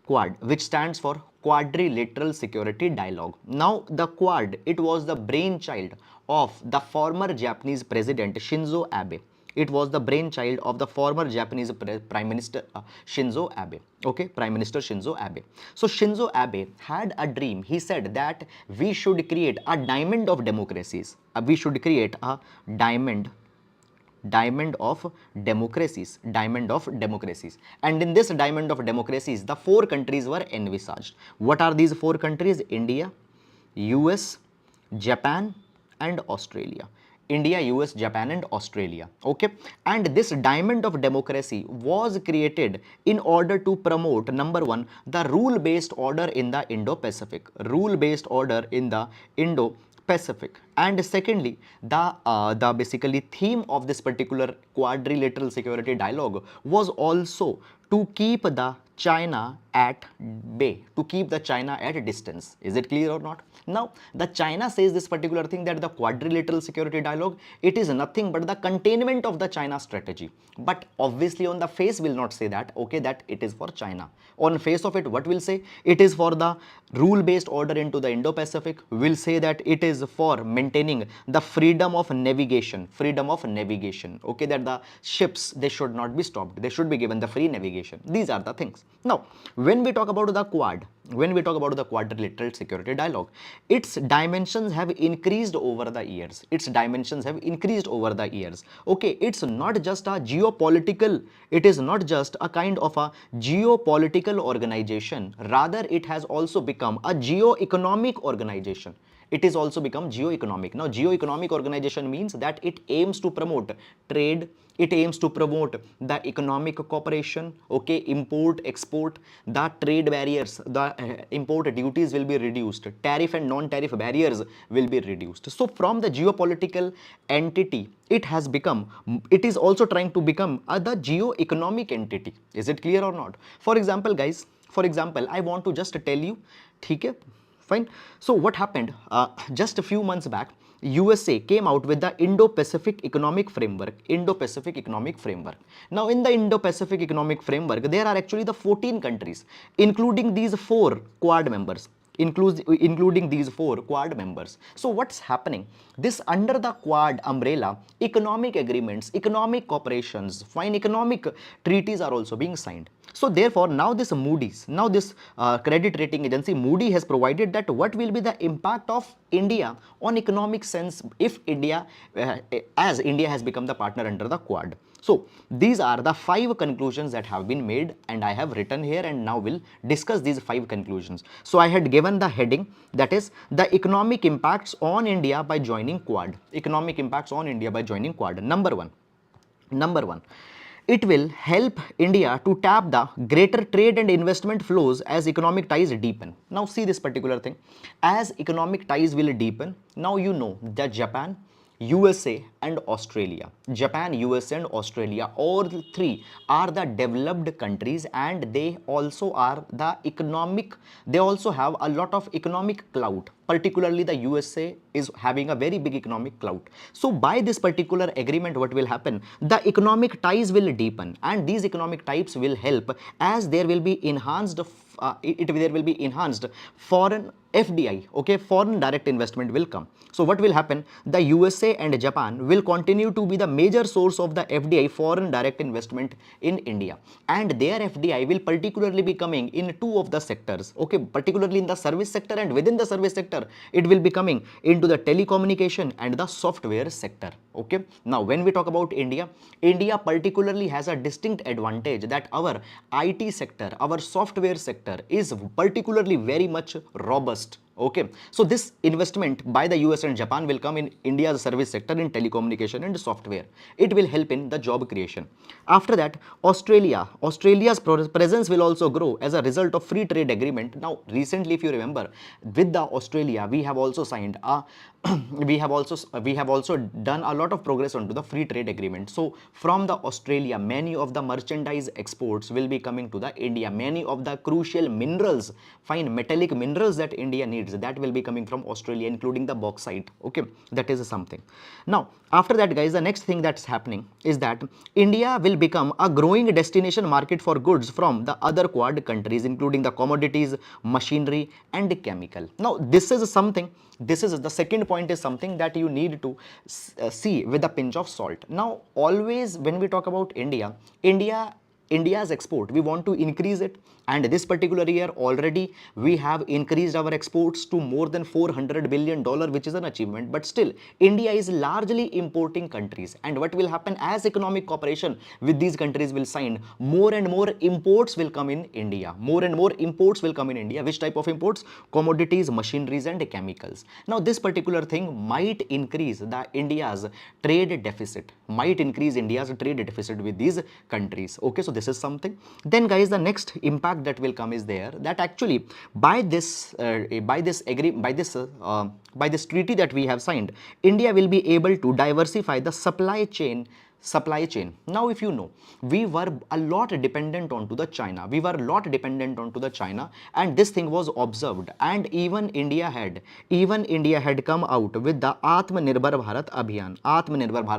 Quad, which stands for Quadrilateral Security Dialogue. Now the Quad, it was the brainchild of the former Japanese president Shinzo Abe. It was the brainchild of the former Japanese Prime Minister Shinzo Abe. Okay, Prime Minister Shinzo Abe. So Shinzo Abe had a dream. He said that we should create a diamond of democracies. We should create a diamond of democracies. And in this diamond of democracies, the 4 countries were envisaged. What are these 4 countries? India, US, Japan and Australia. India, US, Japan and Australia. Okay, and this diamond of democracy was created in order to promote, number one, the rule-based order in the Indo-Pacific. Rule-based order in the Indo-Pacific. And secondly, the basically theme of this particular quadrilateral security dialogue was also to keep the China at bay, to keep the China at a distance. Is it clear or not? Now, the China says this particular thing, that the quadrilateral security dialogue, it is nothing but the containment of the China strategy. But obviously on the face will not say that, okay, that it is for China. On face of it, what will say? It is for the rule-based order into the Indo-Pacific. Will say that it is for maintaining the freedom of navigation, okay, that the ships, they should not be stopped, they should be given the free navigation. These are the things. Now, when we talk about the quadrilateral security dialogue, its dimensions have increased over the years. Okay, it's not just a geopolitical, it is not just a kind of a geopolitical organization, rather it has also become a geo-economic organization. It is also become geo-economic. Now, geo-economic organization means that it aims to promote trade, it aims to promote the economic cooperation, okay, import, export, the trade barriers, the import duties will be reduced, tariff and non-tariff barriers will be reduced. So from the geopolitical entity, it is also trying to become the geo-economic entity. Is it clear or not? For example, guys, I want to just tell you, okay, fine. So what happened, just a few months back, USA came out with the Indo-Pacific Economic Framework. Now, in the Indo-Pacific Economic Framework, there are actually the 14 countries, including these four Quad members. So what's happening? This under the Quad umbrella, economic agreements, economic cooperations, fine, economic treaties are also being signed. So therefore, now this credit rating agency Moody has provided that what will be the impact of India on economic sense if as India has become the partner under the Quad. So these are the 5 conclusions that have been made, and I have written here, and now we'll discuss these 5 conclusions. So I had given the heading, that is the economic impacts on India by joining Quad. Number one, it will help India to tap the greater trade and investment flows as economic ties deepen. Now see this particular thing. As economic ties will deepen, now you know that Japan, USA and Australia, all three are the developed countries, and they also have a lot of economic clout. Particularly the USA is having a very big economic clout. So by this particular agreement, what will happen? The economic ties will deepen, and these economic ties will help as there will be enhanced foreign FDI, okay, foreign direct investment will come. So what will happen? The USA and Japan will continue to be the major source of the FDI, foreign direct investment in India, and their FDI will particularly be coming in 2 of the sectors, okay, particularly in the service sector, and within the service sector it will be coming into the telecommunication and the software sector. Okay, now when we talk about India particularly has a distinct advantage that our IT sector, our software sector is particularly very much robust. Okay, so this investment by the US and Japan will come in India's service sector in telecommunication and software. It will help in the job creation. After that, Australia's presence will also grow as a result of free trade agreement. Now recently, if you remember, with the Australia we have also signed a we have also done a lot of progress onto the free trade agreement. So from the Australia, many of the merchandise exports will be coming to the India. Many of the crucial minerals, fine metallic minerals that India needs, that will be coming from Australia, including the bauxite. Okay, that is something. Now after that, guys, the next thing that's happening is that India will become a growing destination market for goods from the other Quad countries, including the commodities, machinery and chemical. Now this is the second point, is something that you need to see with a pinch of salt. Now always when we talk about India's export, we want to increase it, And this particular year already we have increased our exports to more than $400 billion, which is an achievement. But still, India is largely importing countries. And what will happen as economic cooperation with these countries will sign, more and more imports will come in India. More and more imports will come in India. Which type of imports? Commodities, machineries and chemicals. Now this particular thing might increase the India's trade deficit, with these countries. Okay, so this is something. Then guys, the next impact that will come is there, that actually by this treaty that we have signed, India will be able to diversify the supply chain. Now if you know, we were a lot dependent onto the China, and this thing was observed, and even India had come out with the Atmanirbhar Bharat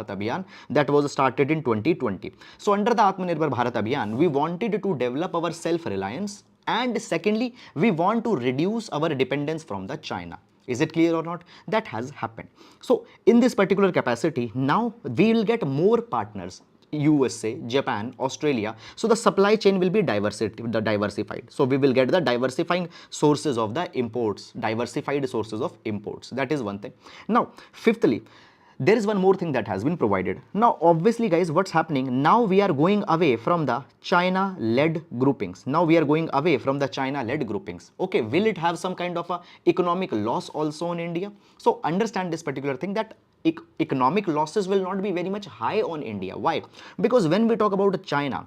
Abhiyan that was started in 2020. So under the Atmanirbhar Bharat Abhiyan, we wanted to develop our self-reliance, and secondly, we want to reduce our dependence from the China. Is it clear or not? That has happened. So in this particular capacity, now we will get more partners, USA, Japan, Australia. So the supply chain will be diversified. So we will get the diversified sources of imports. That is one thing. Now, fifthly, there is one more thing that has been provided. Now, obviously, guys, what's happening? Now we are going away from the China-led groupings. Okay, will it have some kind of a economic loss also in India? So understand this particular thing, that economic losses will not be very much high on India. Why? Because when we talk about China,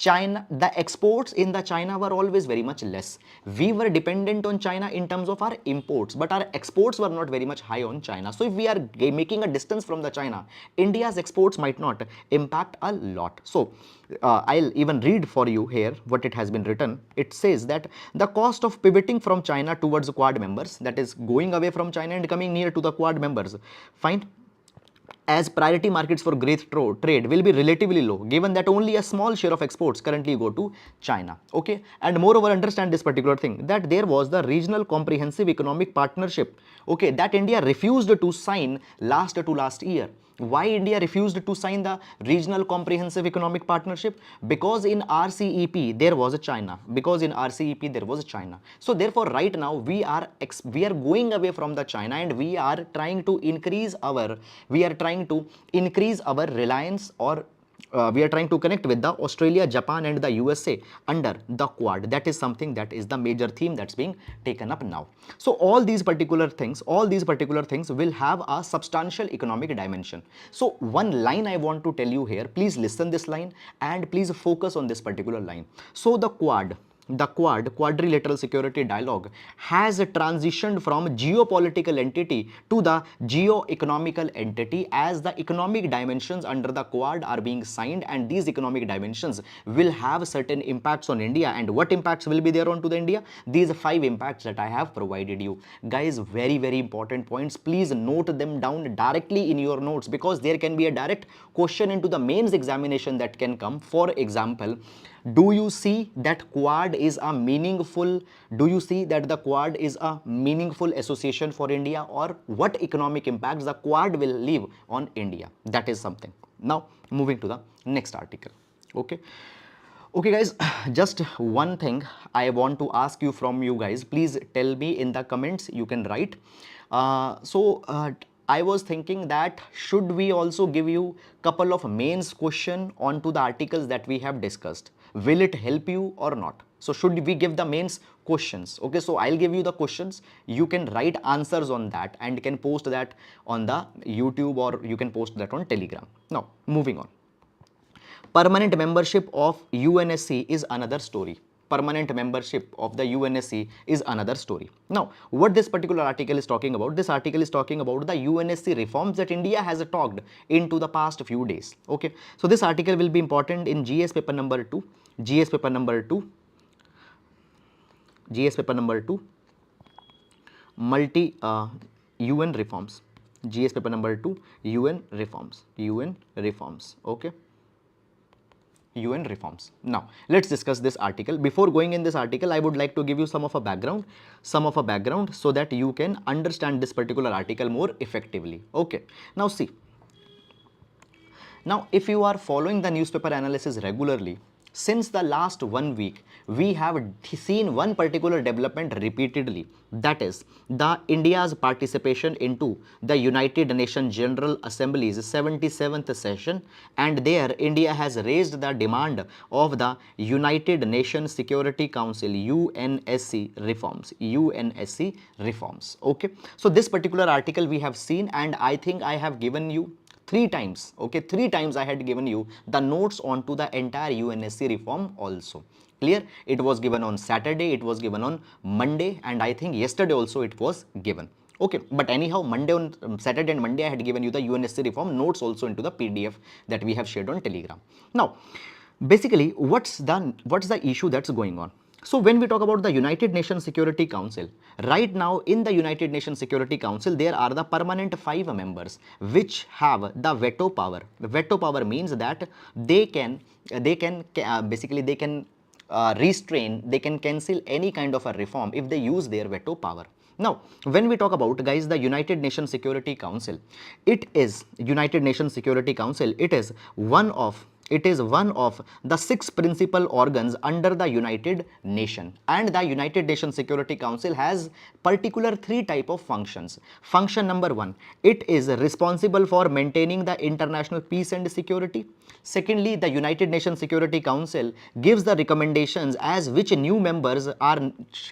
the exports in the China were always very much less. We were dependent on China in terms of our imports, but our exports were not very much high on China. So if we are making a distance from the China, India's exports might not impact a lot. So I'll even read for you here what it has been written. It says that the cost of pivoting from China towards Quad members, that is going away from China and coming near to the Quad members, fine, as priority markets for great trade will be relatively low, given that only a small share of exports currently go to China. Okay, and moreover, understand this particular thing, that there was the regional comprehensive economic partnership, okay, that India refused to sign last year. Why India refused to sign the regional comprehensive economic partnership? Because in RCEP there was a China. So therefore, right now we are going away from the China, and we are trying to increase our reliance, or we are trying to connect with the Australia, Japan and the USA under the Quad. That is something that is the major theme that's being taken up now. So all these particular things will have a substantial economic dimension. So one line I want to tell you here, please listen this line and please focus on this particular line. So the quadrilateral security dialogue has transitioned from geopolitical entity to the geo-economical entity, as the economic dimensions under the Quad are being signed, and these economic dimensions will have certain impacts on India. And what impacts will be there onto the India? These 5 impacts that I have provided you. Guys, very, very important points. Please note them down directly in your notes, because there can be a direct question into the mains examination that can come. For example, do you see that the Quad is a meaningful association for India, or what economic impacts the Quad will leave on India? That is something. Now moving to the next article. Okay guys, just one thing I want to ask you from you guys. Please tell me in the comments, you can write. I was thinking that should we also give you couple of mains question onto the articles that we have discussed? Will it help you or not? So should we give the mains questions? Okay, so I'll give you the questions. You can write answers on that and can post that on the YouTube, or you can post that on Telegram. Now moving on. Permanent membership of UNSC is another story. Permanent membership of the UNSC is another story. Now, what this particular article is talking about? This article is talking about the UNSC reforms that India has talked into the past few days. Okay, so this article will be important in GS paper number 2, multi UN reforms. GS paper number 2, UN reforms. Okay. UN reforms. Now, let's discuss this article. Before going in this article, I would like to give you some of a background so that you can understand this particular article more effectively. Okay. Now see. Now, if you are following the newspaper analysis regularly, since the last 1 week, we have seen one particular development repeatedly, that is the India's participation into the United Nations General Assembly's 77th session, and there India has raised the demand of the United Nations Security Council UNSC reforms. UNSC reforms. Okay, so this particular article we have seen, and I think I have given you three times. Okay, three times I had given you the notes onto the entire UNSC reform also. Clear? It was given on Saturday, it was given on Monday, and I think yesterday also it was given. Okay, but anyhow, Monday on Saturday and Monday I had given you the UNSC reform notes also into the PDF that we have shared on Telegram. Now, basically, what's the issue that's going on? So when we talk about the United Nations Security Council, right now in the United Nations Security Council, there are the permanent 5 members which have the veto power. The veto power means that they can restrain, they can cancel any kind of a reform if they use their veto power. Now, when we talk about, guys, the United Nations Security Council, it is one of the 6 principal organs under the United Nations, and the United Nations Security Council has particular 3 type of functions. Function number 1, it is responsible for maintaining the international peace and security. Secondly, the United Nations Security Council gives the recommendations as which new members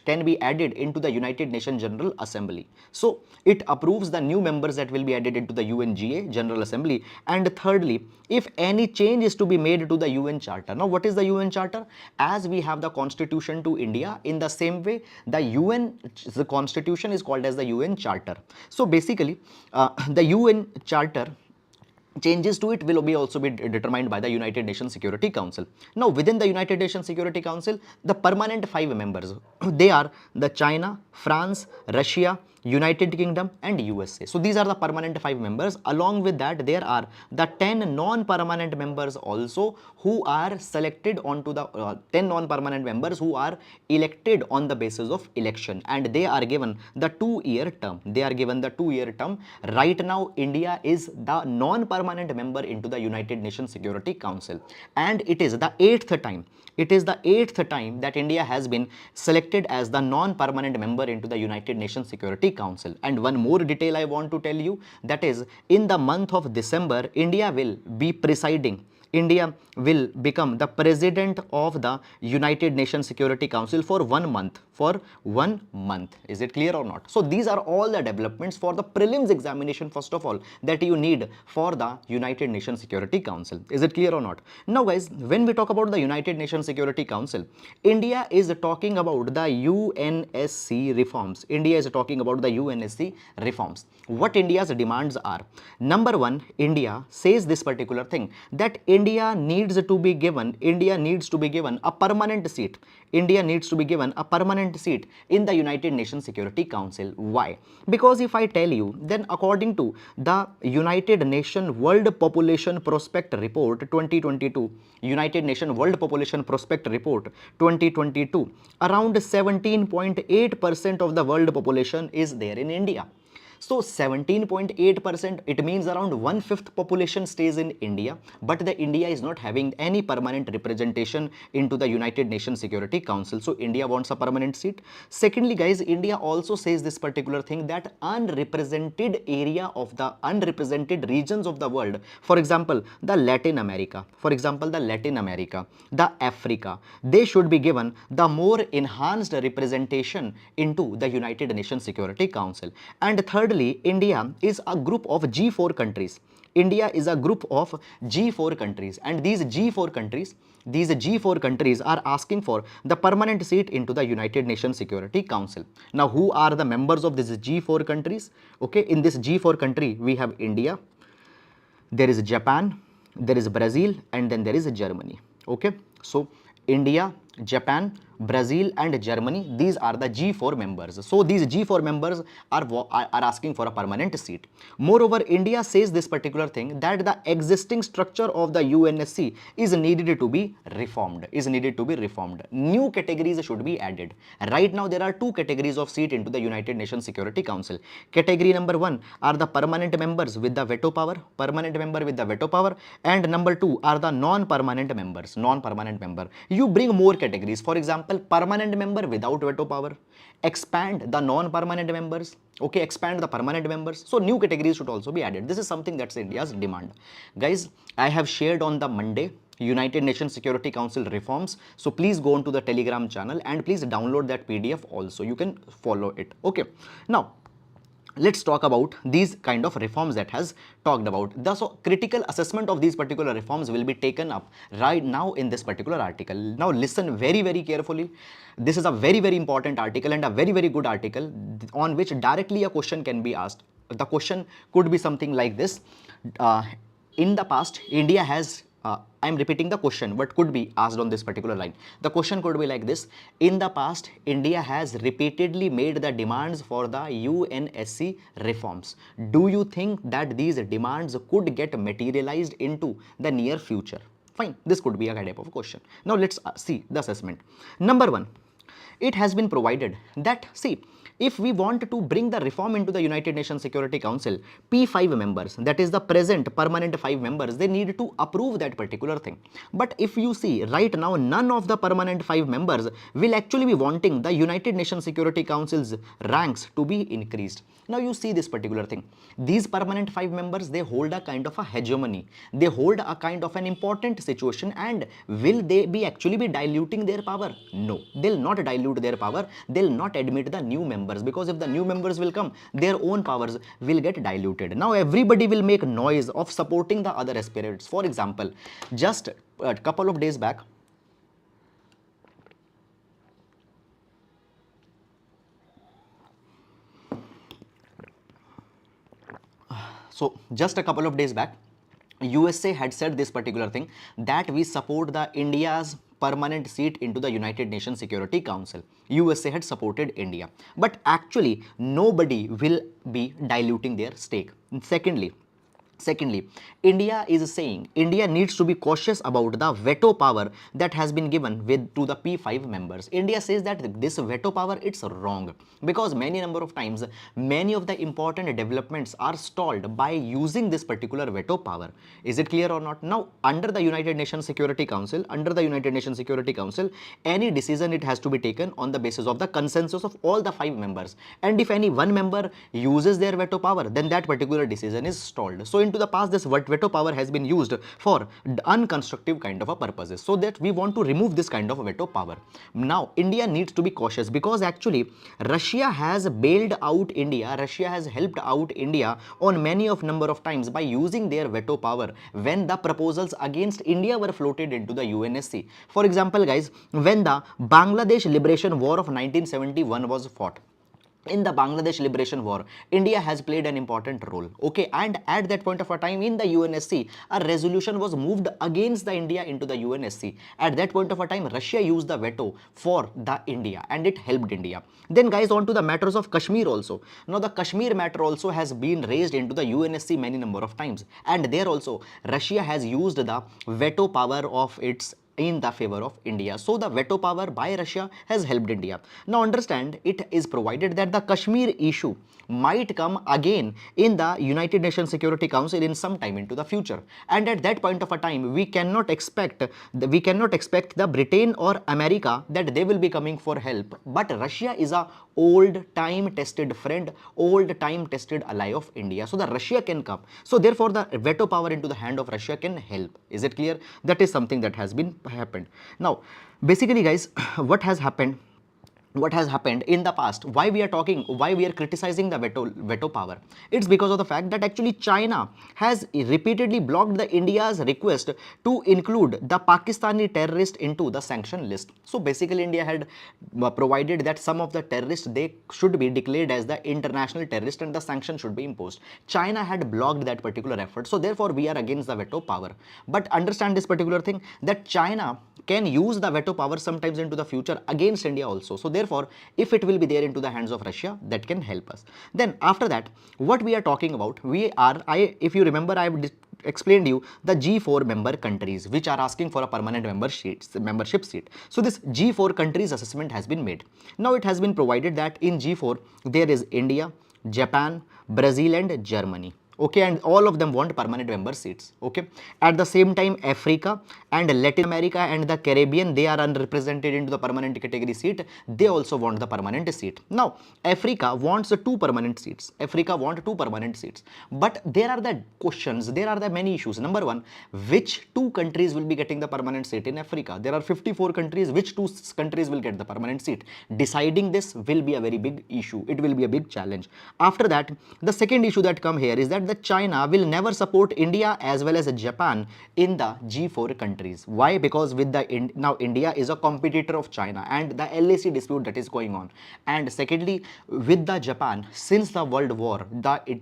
can be added into the United Nations General Assembly. So it approves the new members that will be added into the UNGA General Assembly. And thirdly, if any change is to be made to the UN Charter. Now, what is the UN Charter? As we have the Constitution to India, in the same way, the Constitution is called as the UN Charter. So basically, the UN Charter changes to it will also be determined by the United Nations Security Council. Now, within the United Nations Security Council, the permanent 5 members, they are the China, France, Russia, United Kingdom and USA. So these are the permanent 5 members. Along with that, there are the 10 non-permanent members also who are selected onto the 10 non-permanent members who are elected on the basis of election, and they are given the 2-year term. They are given the 2-year term. Right now, India is the non-permanent member into the United Nations Security Council, and it is the 8th time. It is the 8th time that India has been selected as the non-permanent member into the United Nations Security Council. And one more detail I want to tell you, that is in the month of December, India will be presiding. India will become the president of the United Nations Security Council for 1 month. For 1 month. Is it clear or not? So these are all the developments for the prelims examination, first of all, that you need for the United Nations Security Council. Is it clear or not? Now, guys, when we talk about the United Nations Security Council, India is talking about the UNSC reforms. India is talking about the UNSC reforms. What India's demands are? Number 1, India says this particular thing, that India needs to be given a permanent seat. India needs to be given a permanent seat in the United Nations Security Council. Why? Because if I tell you, then according to the United Nations World Population Prospect Report 2022, United Nations World Population Prospect Report 2022, around 17.8% of the world population is there in India. So 17.8%, it means around 1/5 population stays in India, but the India is not having any permanent representation into the United Nations Security Council. So India wants a permanent seat. Secondly, guys, India also says this particular thing, that unrepresented regions of the world, for example, the Latin America, the Africa, they should be given the more enhanced representation into the United Nations Security Council. And thirdly, India is a group of G4 countries. India is a group of G4 countries, and these G4 countries are asking for the permanent seat into the United Nations Security Council. Now, who are the members of these G4 countries? Okay, in this G4 country, we have India, there is Japan, there is Brazil, and then there is Germany. Okay, so India, Japan, Brazil and Germany, these are the G4 members. So these G4 members are asking for a permanent seat. Moreover, India says this particular thing, that the existing structure of the UNSC is needed to be reformed, New categories should be added. Right now there are two categories of seat into the United Nations Security Council. Category number 1 are the permanent members with the veto power, and number 2 are the non-permanent members, You bring more categories, for example, permanent member without veto power, expand the non-permanent members, okay, expand the permanent members. So new categories should also be added. This is something that's India's demand. Guys, I have shared on the Monday United Nations Security Council reforms. So please go on to the Telegram channel and please download that PDF also. You can follow it. Okay. Now, let's talk about these kind of reforms that has talked about. So critical assessment of these particular reforms will be taken up right now in this particular article. Now listen very, very carefully. This is a very, very important article and a very, very good article on which directly a question can be asked. The question could be something like this. In the past, India has I am repeating the question, what could be asked on this particular line. The question could be like this. In the past, India has repeatedly made the demands for the UNSC reforms. Do you think that these demands could get materialized into the near future? Fine, this could be a type of question. Now let's see the assessment. Number 1, it has been provided that, see, if we want to bring the reform into the United Nations Security Council, P5 members, that is the present permanent 5 members, they need to approve that particular thing. But if you see right now, none of the permanent 5 members will actually be wanting the United Nations Security Council's ranks to be increased. Now you see this particular thing. These permanent 5 members, they hold a kind of a hegemony. They hold a kind of an important situation, and will they be actually be diluting their power? No, they'll not dilute their power. They'll not admit the new members, because if the new members will come, their own powers will get diluted. Now everybody will make noise of supporting the other aspirants. For example, just a couple of days back, USA had said this particular thing, that we support the India's permanent seat into the United Nations Security Council. USA had supported India, but actually nobody will be diluting their stake. Secondly, India is saying India needs to be cautious about the veto power that has been given to the P5 members. India says that this veto power, it's wrong, because many number of times, many of the important developments are stalled by using this particular veto power. Is it clear or not? Now, under the United Nations Security Council, any decision, it has to be taken on the basis of the consensus of all the 5 members. And if any one member uses their veto power, then that particular decision is stalled. So into the past, this veto power has been used for unconstructive kind of a purposes, so that we want to remove this kind of veto power. Now India needs to be cautious, because actually Russia has bailed out India, Russia has helped out India on many of number of times by using their veto power when the proposals against India were floated into the UNSC. For example, guys, when the Bangladesh Liberation War of 1971 was fought, in the Bangladesh Liberation War, India has played an important role, okay, and at that point of a time in the UNSC, a resolution was moved against the India into the UNSC. At that point of a time, Russia used the veto for the India, and it helped India. Then guys, on to the matters of Kashmir also. Now the Kashmir matter also has been raised into the UNSC many number of times, and there also Russia has used the veto power of its in the favor of India. So the veto power by Russia has helped India. Now understand, it is provided that the Kashmir issue might come again in the United Nations Security Council in some time into the future, and at that point of a time, we cannot expect the Britain or America that they will be coming for help. But Russia is a old time tested friend, old time tested ally of India, so the Russia can come. So therefore the veto power into the hand of Russia can help. Is it clear? That is something that has been happened. Now basically guys, what has happened in the past, why we are criticizing the veto power? It's because of the fact that actually China has repeatedly blocked the India's request to include the Pakistani terrorist into the sanction list. So basically India had provided that some of the terrorists, they should be declared as the international terrorist and the sanction should be imposed. China had blocked that particular effort, so therefore we are against the veto power. But understand this particular thing, that China can use the veto power sometimes into the future against India also. So therefore, if it will be there into the hands of Russia, that can help us. Then after that, what we are talking about, if you remember, I have explained you the G4 member countries which are asking for a permanent membership seat. So this G4 countries assessment has been made. Now it has been provided that in G4 there is India, Japan, Brazil and Germany. Okay, and all of them want permanent member seats. Okay, at the same time, Africa and Latin America and the Caribbean, they are unrepresented into the permanent category seat. They also want the permanent seat. Now Africa wants two permanent seats. But there are the questions, there are the many issues. Number one, which two countries will be getting the permanent seat in Africa? There are 54 countries. Which two countries will get the permanent seat? Deciding this will be a very big issue. It will be a big challenge. After that, the second issue that come here is that the China will never support India as well as Japan in the G4 countries. Why? Because with the now India is a competitor of China and the LAC dispute that is going on. And secondly, with the Japan, since the World War,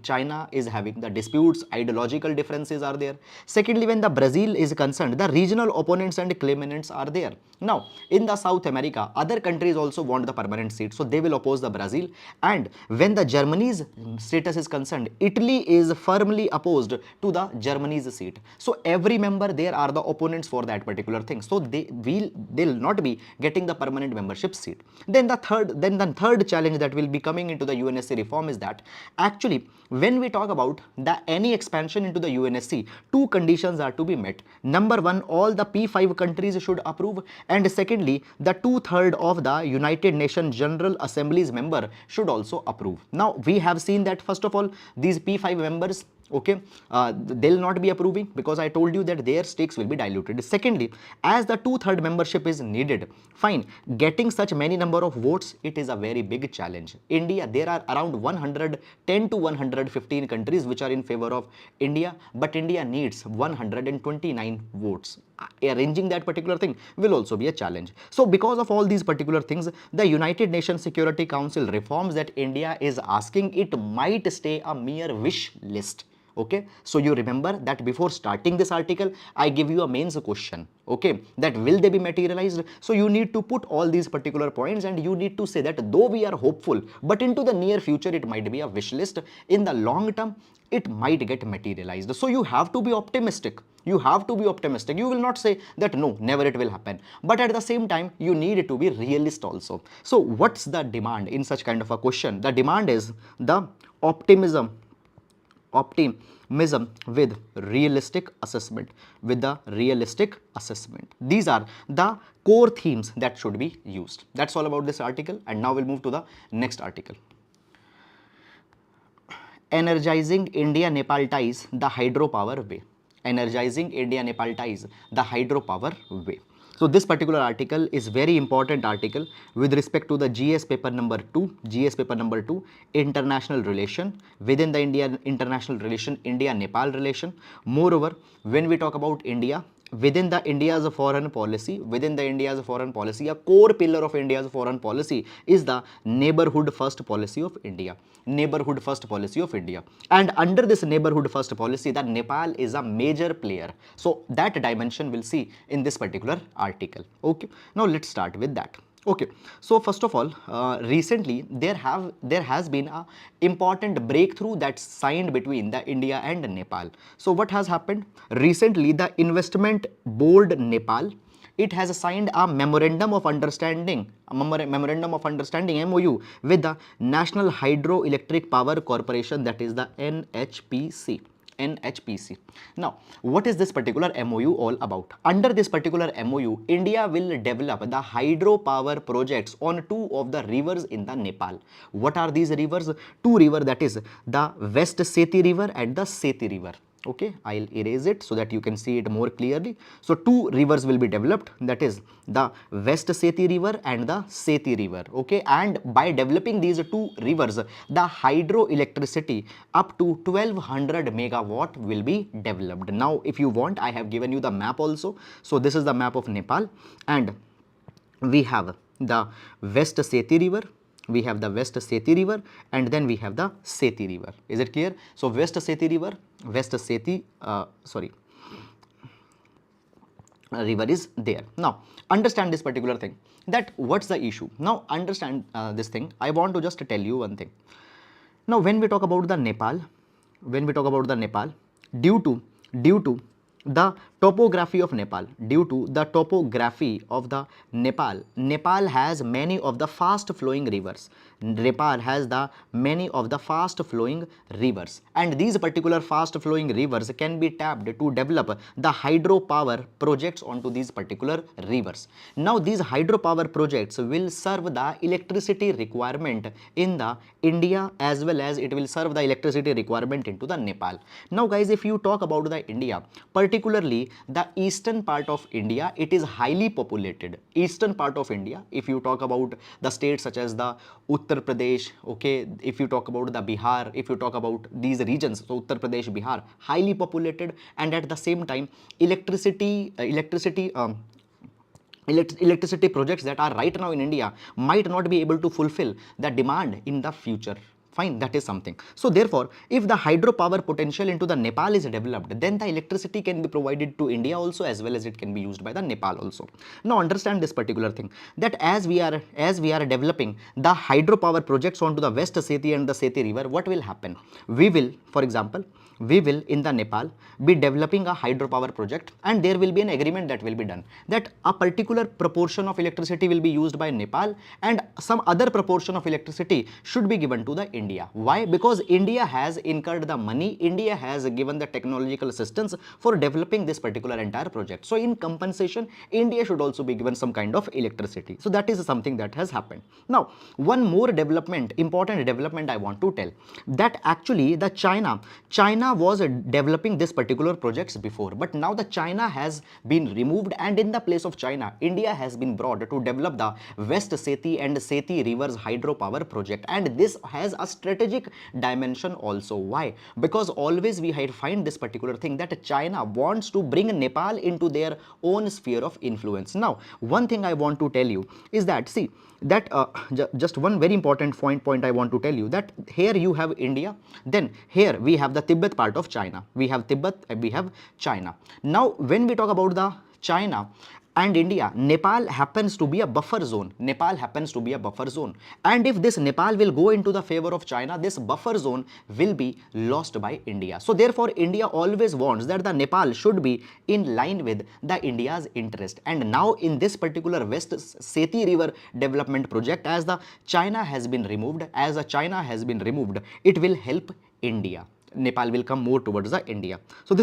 China is having the disputes, ideological differences are there. Secondly, when the Brazil is concerned, the regional opponents and claimants are there. Now, in the South America, other countries also want the permanent seat, so they will oppose the Brazil. And when the Germany's status is concerned, Italy is firmly opposed to the Germany's seat. So every member there are the opponents for that particular thing. So they'll not be getting the permanent membership seat. Then the third challenge that will be coming into the UNSC reform is that actually when we talk about any expansion into the UNSC, two conditions are to be met. Number one, all the P5 countries should approve, and secondly, the 2/3 of the United Nations General Assembly's member should also approve. Now we have seen that first of all, these P5 members, okay, they'll not be approving because I told you that their stakes will be diluted. Secondly, as the 2/3 membership is needed, fine, getting such many number of votes, it is a very big challenge. India, there are around 110 to 115 countries which are in favor of India, but India needs 129 votes. Arranging that particular thing will also be a challenge. So because of all these particular things, the United Nations Security Council reforms that India is asking, it might stay a mere wish list. Okay, so you remember that before starting this article, I give you a mains question. Okay, that will they be materialized? So you need to put all these particular points and you need to say that though we are hopeful, but into the near future it might be a wish list. In the long term, it might get materialized. So you have to be optimistic. You have to be optimistic. You will not say that no, never it will happen. But at the same time, you need to be realist also. So what's the demand in such kind of a question? The demand is the optimism with realistic assessment. These are the core themes that should be used. That's all about this article, and now we'll move to the next article. Energizing India-Nepal ties the hydropower way. So this particular article is very important article with respect to the GS paper number 2, international relation, within the international relation, India-Nepal relation. Moreover, when we talk about India, within India's foreign policy, a core pillar of India's foreign policy is the neighborhood first policy of India. And under this neighborhood first policy, the Nepal is a major player. So that dimension we'll see in this particular article. Okay, now let's start with that. Okay, so first of all, recently there has been a important breakthrough that's signed between the India and Nepal. So what has happened? Recently, the Investment Board Nepal, it has signed a memorandum of understanding MOU with the National Hydroelectric Power Corporation, that is the NHPC. Now, what is this particular MOU all about? Under this particular MOU, India will develop the hydropower projects on two of the rivers in the Nepal. What are these rivers? Two rivers, that is the West Seti River and the Seti River. Okay, I'll erase it so that you can see it more clearly. So two rivers will be developed, that is the West Seti River and the Seti River. Okay, and by developing these two rivers, the hydroelectricity up to 1200 megawatt will be developed. Now if you want, I have given you the map also. So this is the map of Nepal, and we have the West Seti River, and then we have the Seti River. Is it clear? So West Seti River, river is there. Now understand this particular thing, that what's the issue. Now understand this thing. I want to just tell you one thing. Now when we talk about the Nepal, due to the topography of Nepal, Nepal has many of the fast flowing rivers. Nepal has the many of the fast flowing rivers, and these particular fast flowing rivers can be tapped to develop the hydropower projects onto these particular rivers. Now these hydropower projects will serve the electricity requirement in the India, as well as it will serve the electricity requirement into the Nepal. Now guys, if you talk about the India, particularly the eastern part of India, it is highly populated. Eastern part of India, if you talk about the states such as the Uttar Pradesh, okay, if you talk about the Bihar, if you talk about these regions, so Uttar Pradesh, Bihar, highly populated, and at the same time electricity projects that are right now in India might not be able to fulfill the demand in the future. Fine, that is something. So therefore, if the hydropower potential into the Nepal is developed, then the electricity can be provided to India also, as well as it can be used by the Nepal also. Now understand this particular thing, that as we are developing the hydropower projects onto the West Seti and the Seti river, what will happen? We will, for example, we will in the Nepal be developing a hydropower project, and there will be an agreement that will be done, that a particular proportion of electricity will be used by Nepal and some other proportion of electricity should be given to the India. Why? Because India has incurred the money, India has given the technological assistance for developing this particular entire project. So in compensation, India should also be given some kind of electricity. So that is something that has happened. Now one more development, important development I want to tell, that actually the China was developing this particular projects before, but now the China has been removed, and in the place of China, India has been brought to develop the West Seti and Seti rivers hydropower project, and this has a strategic dimension also. Why? Because always we find this particular thing, that China wants to bring Nepal into their own sphere of influence. Now one thing I want to tell you is that, see, that just one very important point I want to tell you, that here you have India, then here we have the Tibet part of China, we have Tibet and we have China. Now when we talk about the China and India, Nepal happens to be a buffer zone. And if this Nepal will go into the favor of China, this buffer zone will be lost by India. So therefore India always wants that the Nepal should be in line with the India's interest. And now in this particular West Seti river development project, as China has been removed, it will help India. Nepal will come more towards the India. So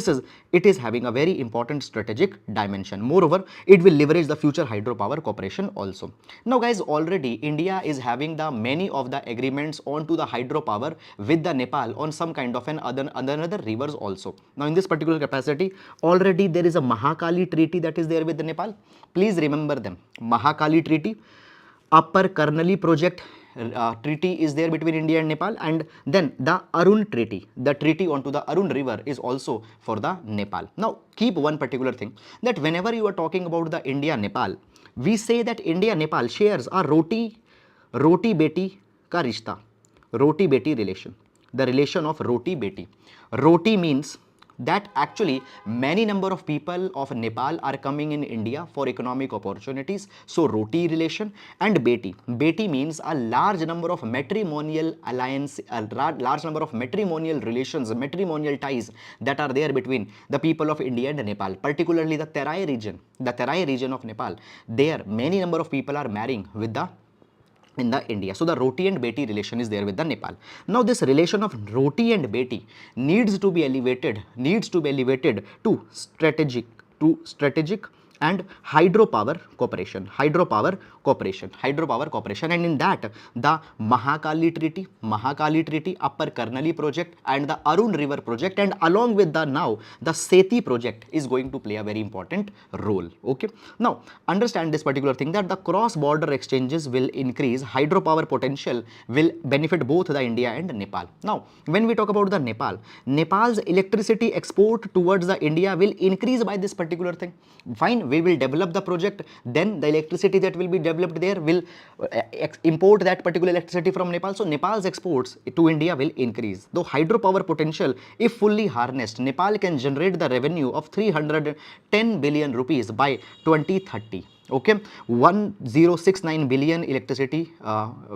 it is having a very important strategic dimension. Moreover, it will leverage the future hydropower cooperation also. Now guys, already India is having the many of the agreements onto the hydropower with the Nepal on some kind of another rivers also. Now in this particular capacity, already there is a Mahakali treaty that is there with the Nepal. Please remember them. Mahakali treaty, Upper Karnali project treaty is there between India and Nepal, and then the Arun treaty, the treaty onto the Arun river, is also for the Nepal. Now keep one particular thing, that whenever you are talking about the India-Nepal, we say that India-Nepal shares a roti-beti ka rishta, roti-beti relation, the relation of roti-beti. Roti means that actually many number of people of Nepal are coming in India for economic opportunities. So roti relation, and beti means a large number of matrimonial alliance, a large number of matrimonial relations, matrimonial ties that are there between the people of India and Nepal, particularly the Terai region of Nepal. There many number of people are marrying with the in the India. So the roti and beti relation is there with the Nepal. Now this relation of roti and beti needs to be elevated to strategic and hydropower cooperation, and in that the Mahakali treaty, Upper Karnali project, and the Arun river project, and along with the Seti project is going to play a very important role. Okay, now understand this particular thing, that the cross border exchanges will increase, hydropower potential will benefit both the India and Nepal. Now when we talk about the Nepal's electricity export towards the India will increase by this particular thing. Fine, we will develop the project, then the electricity that will be developed there will import that particular electricity from Nepal. So Nepal's exports to India will increase. Though hydropower potential, if fully harnessed, Nepal can generate the revenue of 310 billion rupees by 2030. Okay, 1069 billion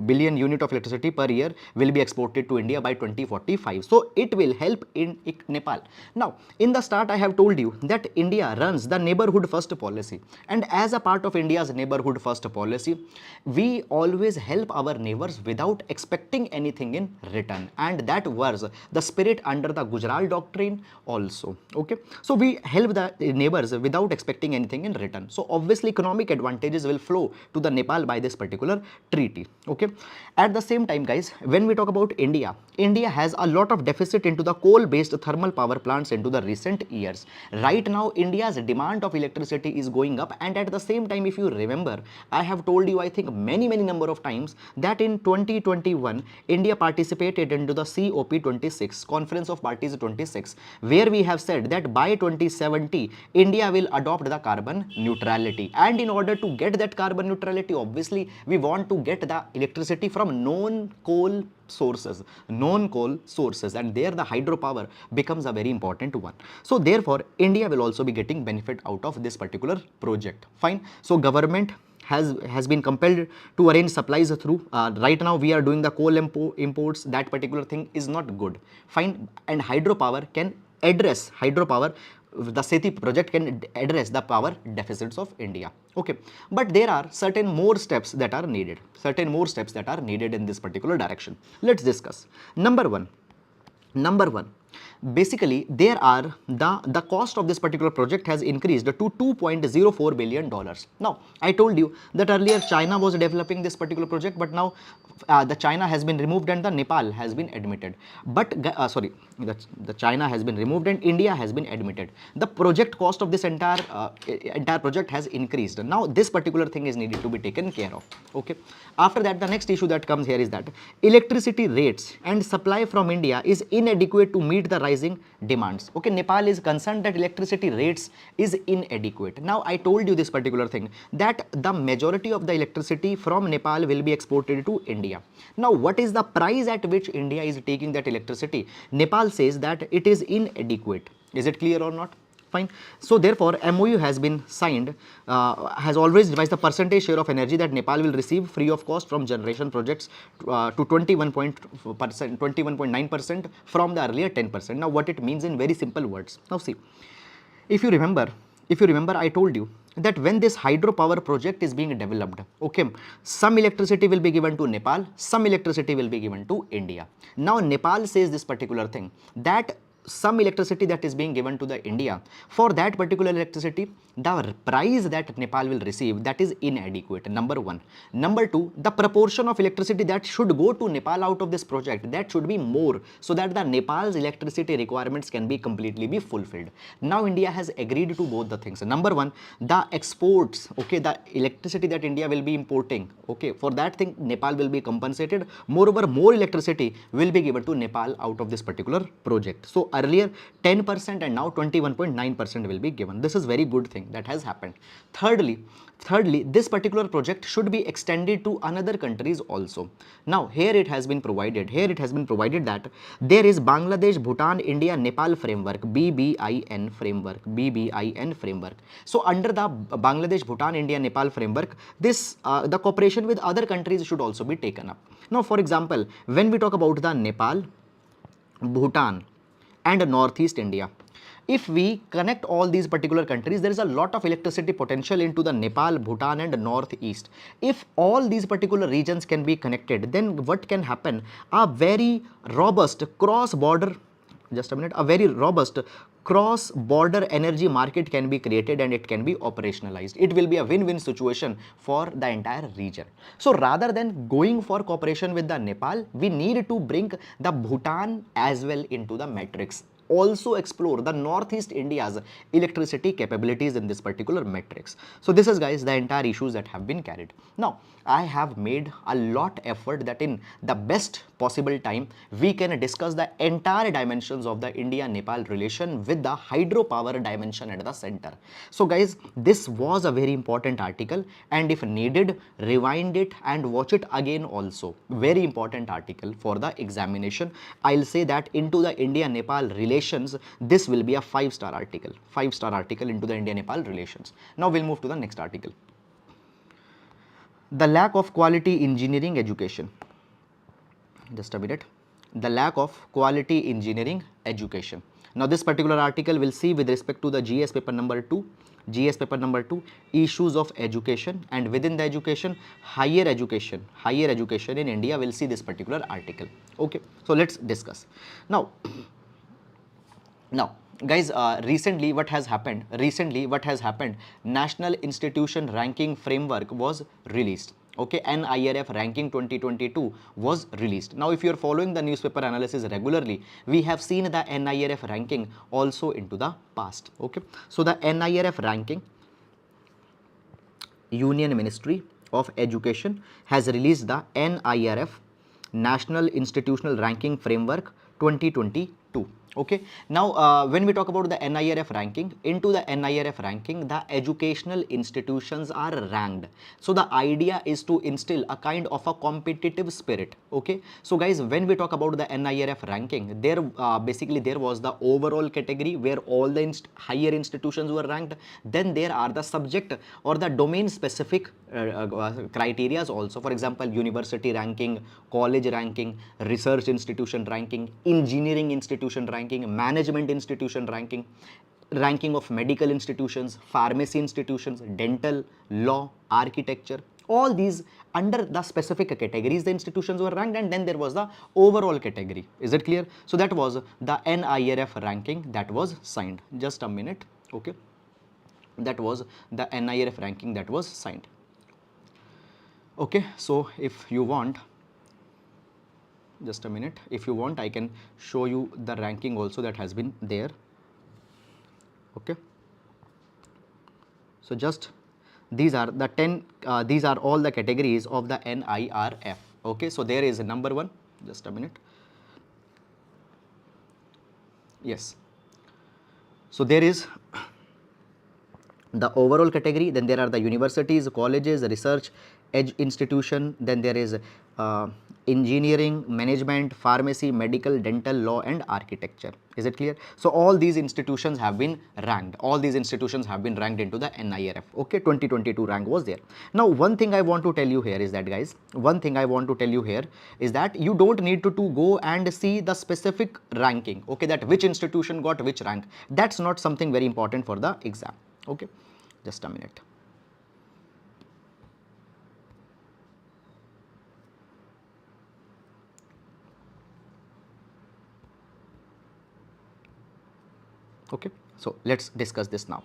billion unit of electricity per year will be exported to India by 2045. So it will help in Nepal. Now, in the start, I have told you that India runs the neighborhood first policy, and as a part of India's neighborhood first policy, we always help our neighbors without expecting anything in return, and that was the spirit under the Gujarat doctrine also. Okay, so we help the neighbors without expecting anything in return. So obviously economic advantages will flow to the Nepal by this particular treaty. Okay, at the same time, guys, when we talk about India, India has a lot of deficit into the coal based thermal power plants into the recent years. Right now India's demand of electricity is going up, and at the same time, if you remember, I have told you, I think many number of times, that in 2021 India participated into the COP26, Conference of Parties 26, where we have said that by 2070 India will adopt the carbon neutrality, and in order to get that carbon neutrality, obviously we want to get the electricity from non-coal sources, and there the hydropower becomes a very important one. So therefore India will also be getting benefit out of this particular project. Fine. So government has been compelled to arrange supplies through, right now we are doing the coal imports. That particular thing is not good. Fine. And hydropower can address, the SETI project can address the power deficits of India. Okay, but there are certain more steps that are needed, in this particular direction. Let's discuss. Number one, basically there are the cost of this particular project has increased to $2.04 billion. Now I told you that earlier China was developing this particular project, but now the China has been removed and the Nepal has been admitted. But the China has been removed and India has been admitted. The project cost of this entire project has increased. Now this particular thing is needed to be taken care of. Okay, after that, the next issue that comes here is that electricity rates and supply from India is inadequate to meet the rising demands. Okay, Nepal is concerned that electricity rates is inadequate. Now I told you this particular thing, that the majority of the electricity from Nepal will be exported to India. Now what is the price at which India is taking that electricity? Nepal says that it is inadequate. Is it clear or not? Fine. So therefore MOU has been signed, has always revised the percentage share of energy that Nepal will receive free of cost from generation projects to 21.9% from the earlier 10%. Now what it means in very simple words. Now see, if you remember, I told you that when this hydropower project is being developed, okay, some electricity will be given to Nepal, some electricity will be given to India. Now Nepal says this particular thing, that some electricity that is being given to the India, for that particular electricity, the price that Nepal will receive, that is inadequate. Number one. Number two, the proportion of electricity that should go to Nepal out of this project, that should be more, so that the Nepal's electricity requirements can be completely be fulfilled. Now India has agreed to both the things. Number one, the exports, okay, the electricity that India will be importing, okay, for that thing Nepal will be compensated. Moreover, more electricity will be given to Nepal out of this particular project. So earlier 10% and now 21.9% will be given. This is very good thing that has happened. Thirdly, this particular project should be extended to another countries also. Now here it has been provided, that there is Bangladesh, Bhutan, India, Nepal framework, BBIN framework. So under the Bangladesh, Bhutan, India, Nepal framework, this the cooperation with other countries should also be taken up. Now for example, when we talk about the Nepal, Bhutan and Northeast India, if we connect all these particular countries, there is a lot of electricity potential into the Nepal, Bhutan and Northeast. If all these particular regions can be connected, then what can happen? A very robust cross-border, cross-border energy market can be created and it can be operationalized. It will be a win-win situation for the entire region. So rather than going for cooperation with the Nepal, we need to bring the Bhutan as well into the matrix. also explore the Northeast India's electricity capabilities in this particular matrix. So this is, guys, the entire issues that have been carried. Now, I have made a lot effort that in the best possible time we can discuss the entire dimensions of the India-Nepal relation with the hydropower dimension at the center. So guys, this was a very important article, and if needed, rewind it and watch it again also. Very important article for the examination. I'll say that into the India-Nepal relations, this will be a 5-star article. 5-star article into the India-Nepal relations. Now we'll move to the next article. The lack of quality engineering education. Just a minute. The lack of quality engineering education. Now this particular article will see with respect to the GS paper number 2. GS paper number 2, issues of education, and within the education, higher education in India. Will see this particular article. Okay, so let's discuss. Now guys, recently what has happened, National Institution Ranking Framework was released. Okay, NIRF ranking 2022 was released. Now if you are following the newspaper analysis regularly, we have seen the NIRF ranking also into the past. Okay, so the NIRF ranking, Union Ministry of Education has released the NIRF, National Institutional Ranking Framework 2022. Okay, now when we talk about the NIRF ranking, into the NIRF ranking, the educational institutions are ranked. So the idea is to instill a kind of a competitive spirit. Okay, so guys, when we talk about the NIRF ranking, there basically there was the overall category where all the higher institutions were ranked. Then there are the subject or the domain specific criterias also. For example, university ranking, college ranking, research institution ranking, engineering institution ranking, management institution ranking, ranking of medical institutions, pharmacy institutions, dental, law, architecture. All these under the specific categories the institutions were ranked, and then there was the overall category. Is it clear? So that was the NIRF ranking that was signed. Just a minute. Okay, that was the NIRF ranking that was signed. Okay, so if you want, just a minute, if you want, I can show you the ranking also that has been there. Okay, so just these are the 10 these are all the categories of the NIRF. Okay, so there is a number 1, just a minute. Yes, so there is the overall category, then there are the universities, colleges, research institution, then there is engineering, management, pharmacy, medical, dental, law and architecture. Is it clear? So all these institutions have been ranked. All these institutions have been ranked into the NIRF. Okay, 2022 rank was there. Now one thing I want to tell you here is that, guys, one thing I want to tell you here is that you don't need to go and see the specific ranking. Okay, that which institution got which rank. That's not something very important for the exam. Okay, just a minute. Okay, so let's discuss this now.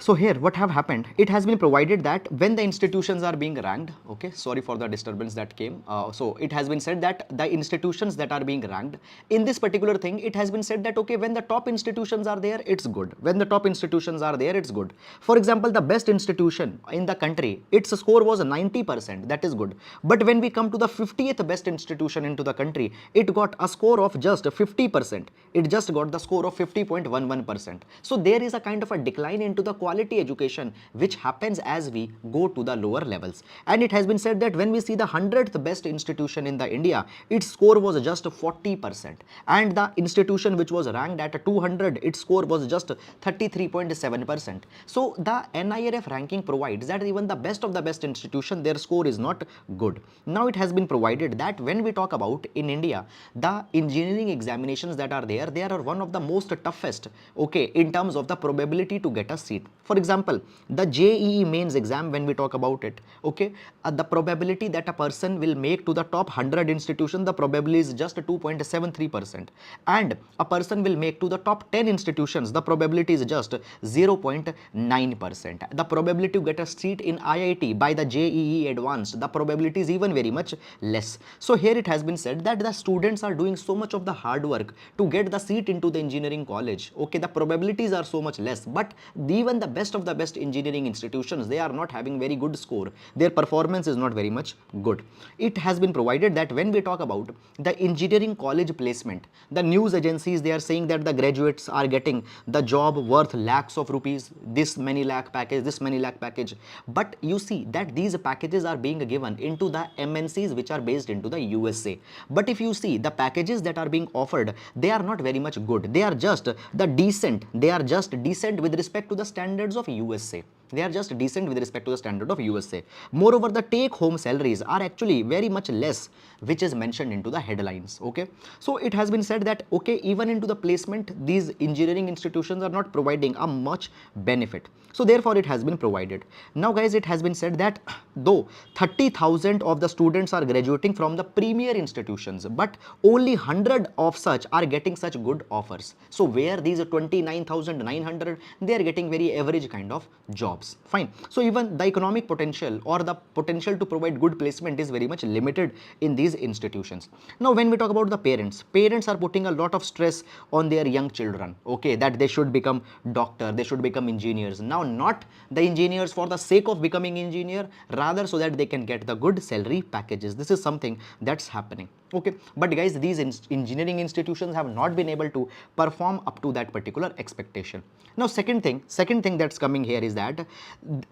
So here what have happened, it has been provided that when the institutions are being ranked, okay, sorry for the disturbance that came, so it has been said that the institutions that are being ranked in this particular thing, it has been said that okay, when the top institutions are there, it's good. When the top institutions are there, it's good. For example, the best institution in the country, its score was 90%, that is good. But when we come to the 50th best institution into the country, it got a score of just 50%. It just got the score of 50.11%. So there is a kind of a decline into the quality education which happens as we go to the lower levels. And it has been said that when we see the 100th best institution in the India, its score was just 40%, and the institution which was ranked at 200, its score was just 33.7%. So the NIRF ranking provides that even the best of the best institution, their score is not good. Now it has been provided that when we talk about in India, the engineering examinations that are there, they are one of the most toughest, okay, in terms of the probability to get a seat. For example, the JEE mains exam, when we talk about it, okay, the probability that a person will make to the top 100 institution, the probability is just 2.73%, and a person will make to the top 10 institutions, the probability is just 0.9%. The probability to get a seat in IIT by the JEE advanced, the probability is even very much less. So here it has been said that the students are doing so much of the hard work to get the seat into the engineering college. Okay, the probabilities are so much less, but even the best of the best engineering institutions, they are not having very good score. Their performance is not very much good. It has been provided that when we talk about the engineering college placement, the news agencies, they are saying that the graduates are getting the job worth lakhs of rupees, this many lakh package, this many lakh package. But you see that these packages are being given into the MNCs which are based into the USA. But if you see the packages that are being offered, they are not very much good. They are just the decent. They are just decent with respect to the standards of USA. They are just decent with respect to the standard of USA. Moreover, the take-home salaries are actually very much less, which is mentioned into the headlines. Okay, so it has been said that okay, even into the placement, these engineering institutions are not providing a much benefit. So therefore, it has been provided. Now, guys, it has been said that though 30,000 of the students are graduating from the premier institutions, but only 100 of such are getting such good offers. So where these 29,900, they are getting very average kind of jobs. Fine. So even the economic potential or the potential to provide good placement is very much limited in these institutions. Now, when we talk about the parents, parents are putting a lot of stress on their young children, okay, that they should become doctor, they should become engineers. Now, not the engineers for the sake of becoming engineer, rather so that they can get the good salary packages. This is something that's happening. Okay, but guys, these engineering institutions have not been able to perform up to that particular expectation. Now, second thing that's coming here is that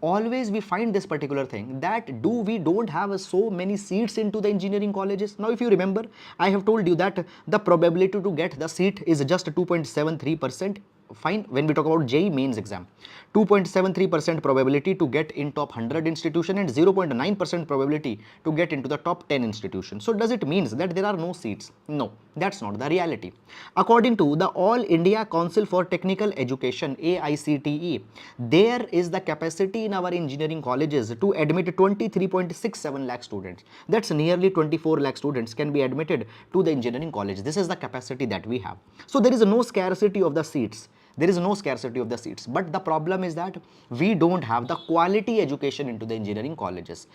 always we find this particular thing that we don't have so many seats into the engineering colleges. Now, if you remember, I have told you that the probability to get the seat is just 2.73%. Fine. When we talk about JEE mains exam, 2.73% probability to get in top 100 institution and 0.9% probability to get into the top 10 institutions. So does it mean that there are no seats? No, that's not the reality. According to the All India Council for Technical Education, AICTE, there is the capacity in our engineering colleges to admit 23.67 lakh students. That's nearly 24 lakh students can be admitted to the engineering college. This is the capacity that we have. So there is no scarcity of the seats. There is no scarcity of the seats, but the problem is that we don't have the quality education into the engineering colleges.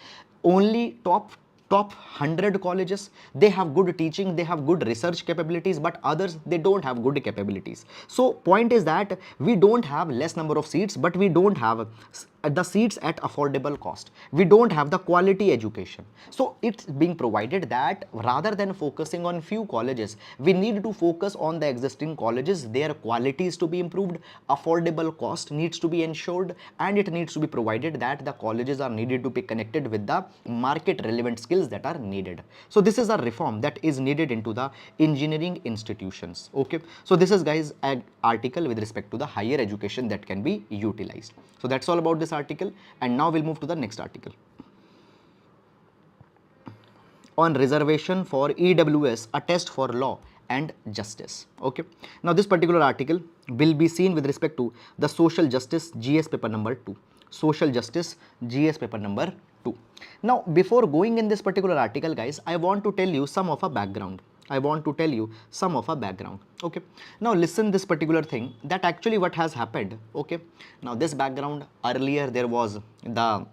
Only top 100 colleges, they have good teaching, they have good research capabilities, but others, they don't have good capabilities. So point is that we don't have less number of seats, but we don't have the seats at affordable cost. We don't have the quality education. So it's being provided that rather than focusing on few colleges, we need to focus on the existing colleges. Their quality is to be improved, affordable cost needs to be ensured, and it needs to be provided that the colleges are needed to be connected with the market relevant skills that are needed. So this is a reform that is needed into the engineering institutions. Okay, so this is, guys, an article with respect to the higher education that can be utilized. So that's all about this article, and now we'll move to the next article on reservation for EWS, a test for law and justice. Okay, now this particular article will be seen with respect to the social justice GS paper number 2. Social justice GS paper number 2. Now, before going in this particular article, guys, I want to tell you some of a background. Okay, now listen this particular thing, that actually what has happened. Okay, now this background, earlier there was the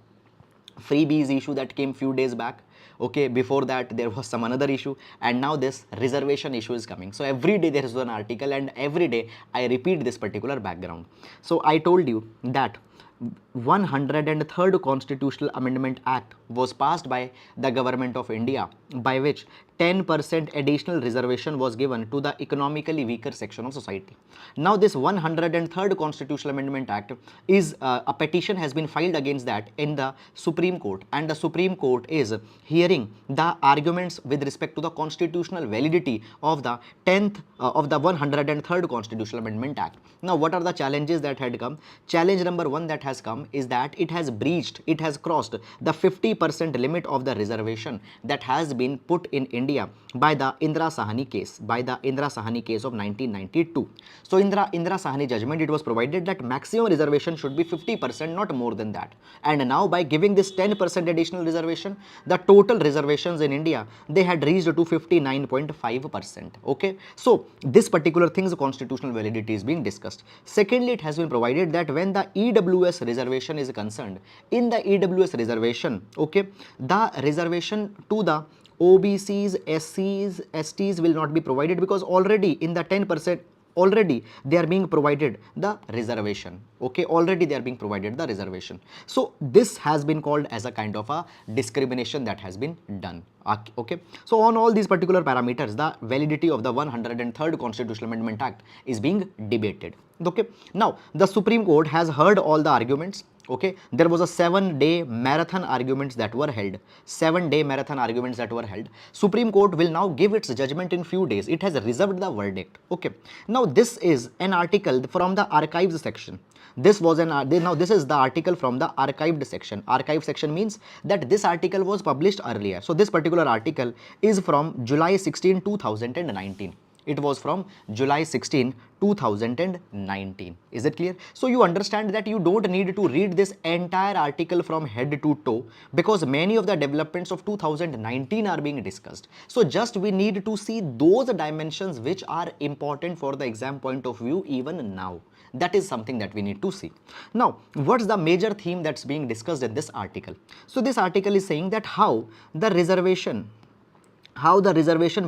freebies issue that came few days back. Okay, before that there was some another issue, and now this reservation issue is coming. So every day there is one article, and every day I repeat this particular background. So I told you that 103rd Constitutional Amendment Act was passed by the Government of India, by which 10% additional reservation was given to the economically weaker section of society. Now this 103rd Constitutional Amendment Act is a petition has been filed against that in the Supreme Court, and the Supreme Court is hearing the arguments with respect to the constitutional validity of the 103rd Constitutional Amendment Act. Now what are the challenges that had come? Challenge number one that has come is that it has crossed the 50% limit of the reservation that has been put in India India by the Indira Sahani case, of 1992. So Indira Sahani judgment, it was provided that maximum reservation should be 50%, not more than that. And now by giving this 10% additional reservation, the total reservations in India, they had reached to 59.5%. Okay, so this particular thing's constitutional validity is being discussed. Secondly, it has been provided that when the EWS reservation is concerned, in the EWS reservation, okay, the reservation to the OBCs, SCs, STs will not be provided, because already in the 10%, already they are being provided the reservation. Okay, already they are being provided the reservation. So this has been called as a kind of a discrimination that has been done. Okay, so on all these particular parameters, the validity of the 103rd Constitutional Amendment Act is being debated. Okay, now the Supreme Court has heard all the arguments. Okay, there was a 7-day marathon arguments that were held. 7-day marathon arguments that were held. Supreme Court will now give its judgment in few days. It has reserved the verdict. Okay, now this is an article from the archives section. This was an now this is the article from the archived section. Archive section means that this article was published earlier. So this particular article is from July 16, 2019. It was from July 16, 2019. Is it clear? So you understand that you don't need to read this entire article from head to toe, because many of the developments of 2019 are being discussed. So just we need to see those dimensions which are important for the exam point of view even now. That is something that we need to see. Now, what's the major theme that's being discussed in this article? So this article is saying that how the reservation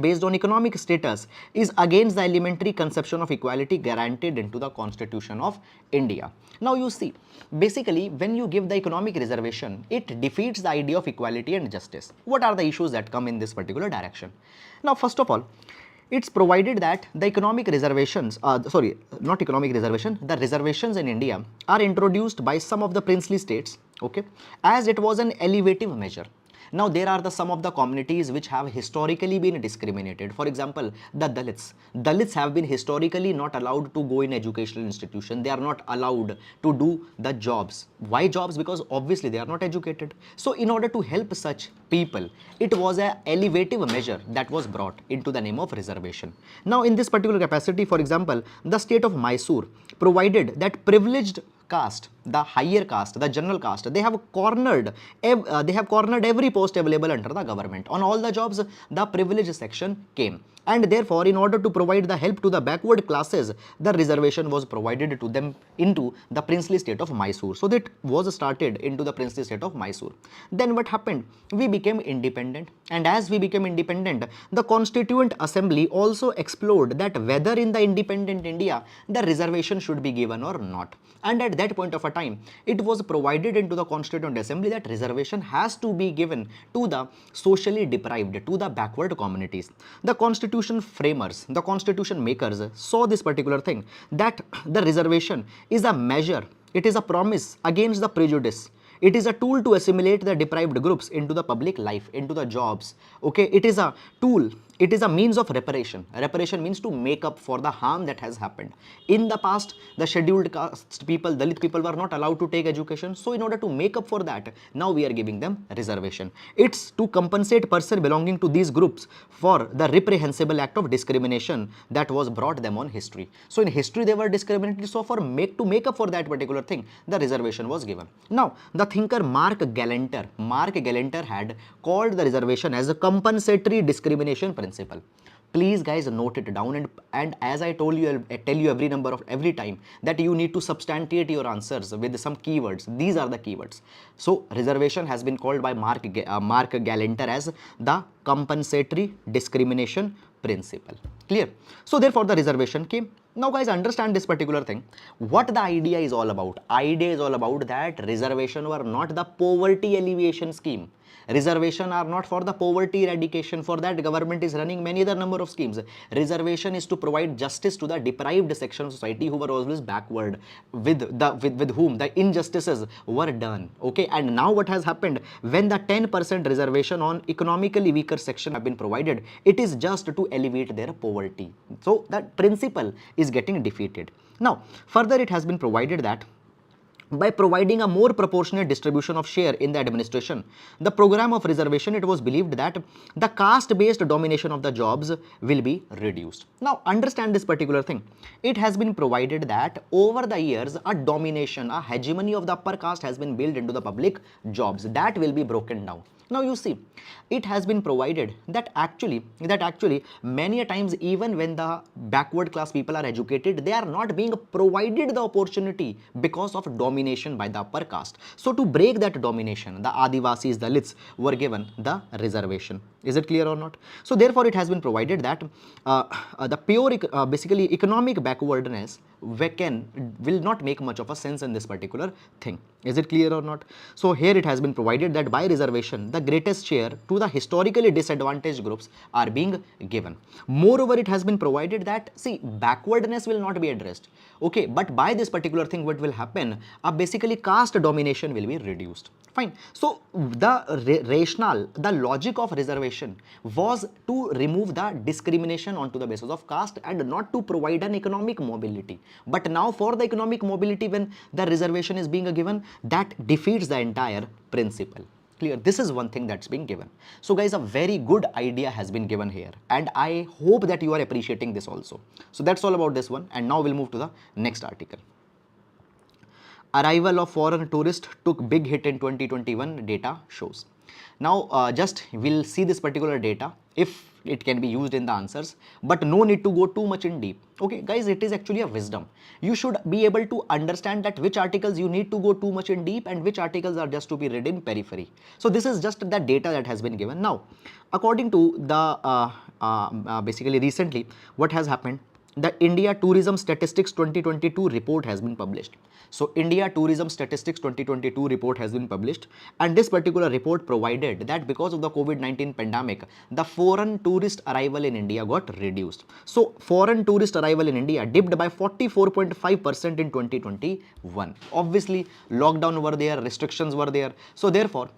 based on economic status is against the elementary conception of equality guaranteed into the Constitution of India. Now you see, basically when you give the economic reservation, it defeats the idea of equality and justice. What are the issues that come in this particular direction? Now first of all, it's provided that the economic reservations, the reservations in India are introduced by some of the princely states, okay, as it was an elevative measure. Now there are some of the communities which have historically been discriminated. For example, the Dalits. Dalits have been historically not allowed to go in educational institution. They are not allowed to do the jobs. Why jobs? Because obviously they are not educated. So in order to help such people, it was an elevative measure that was brought into the name of reservation. Now in this particular capacity, for example, the state of Mysore provided that privileged caste, the higher caste, the general caste, they have cornered every post available under the government. On all the jobs, the privilege section came. And therefore, in order to provide the help to the backward classes, the reservation was provided to them into the princely state of Mysore. So that was started into the princely state of Mysore. Then what happened? We became independent. And as we became independent, the Constituent Assembly also explored that whether in the independent India, the reservation should be given or not. And at that point of a time, it was provided into the Constituent Assembly that reservation has to be given to the socially deprived, to the backward communities. The Constitution framers, the Constitution makers saw this particular thing, that the reservation is a measure, it is a promise against the prejudice. It is a tool to assimilate the deprived groups into the public life, into the jobs. Okay, it is a tool. It is a means of reparation. Reparation means to make up for the harm that has happened. In the past, the scheduled caste people, Dalit people were not allowed to take education. So in order to make up for that, now we are giving them reservation. It's to compensate person belonging to these groups for the reprehensible act of discrimination that was brought them on history. So in history they were discriminated. So to make up for that particular thing, the reservation was given. Now the thinker Mark Galanter had called the reservation as a compensatory discrimination principle. Please guys note it down, and as I told you, I tell you every time that you need to substantiate your answers with some keywords. These are the keywords. So reservation has been called by Mark Galanter as the compensatory discrimination principle. Clear? So therefore the reservation came. Now guys, understand this particular thing. What the idea is all about? Idea is all about that reservation were not the poverty alleviation scheme. Reservation are not for the poverty eradication. For that, government is running many other number of schemes. Reservation is to provide justice to the deprived section of society who were always backward, with whom the injustices were done. Okay, and now what has happened, when the 10% reservation on economically weaker section have been provided, it is just to alleviate their poverty. So that principle is getting defeated. Now further, it has been provided that by providing a more proportionate distribution of share in the administration. The program of reservation, it was believed that the caste-based domination of the jobs will be reduced. Now, understand this particular thing. It has been provided that over the years, a domination, a hegemony of the upper caste has been built into the public jobs. That will be broken down. Now you see, it has been provided that actually many a times, even when the backward class people are educated, they are not being provided the opportunity because of domination by the upper caste. So to break that domination, the Adivasis, Dalits were given the reservation. Is it clear or not? So therefore it has been provided that the pure basically economic backwardness will not make much of a sense in this particular thing. Is it clear or not? So here it has been provided that by reservation, the greatest share to the historically disadvantaged groups are being given. Moreover, it has been provided that, see, backwardness will not be addressed. Okay, but by this particular thing, what will happen? Basically caste domination will be reduced. Fine. So the rationale, the logic of reservation was to remove the discrimination onto the basis of caste and not to provide an economic mobility. But now for the economic mobility, when the reservation is being given, that defeats the entire principle. Clear? This is one thing that's being given. So guys, a very good idea has been given here, and I hope that you are appreciating this also. So that's all about this one, and now we'll move to the next article. Arrival of foreign tourists took big hit in 2021, data shows. Now just we'll see this particular data if it can be used in the answers, but no need to go too much in deep. Okay guys, it is actually a wisdom. You should be able to understand that which articles you need to go too much in deep and which articles are just to be read in periphery. So this is just the data that has been given. Now according to the basically recently what has happened, the India Tourism Statistics 2022 report has been published. So India Tourism Statistics 2022 report has been published, and this particular report provided that because of the COVID-19 pandemic, the foreign tourist arrival in India got reduced. So foreign tourist arrival in India dipped by 44.5% in 2021. Obviously lockdown were there, restrictions were there. So therefore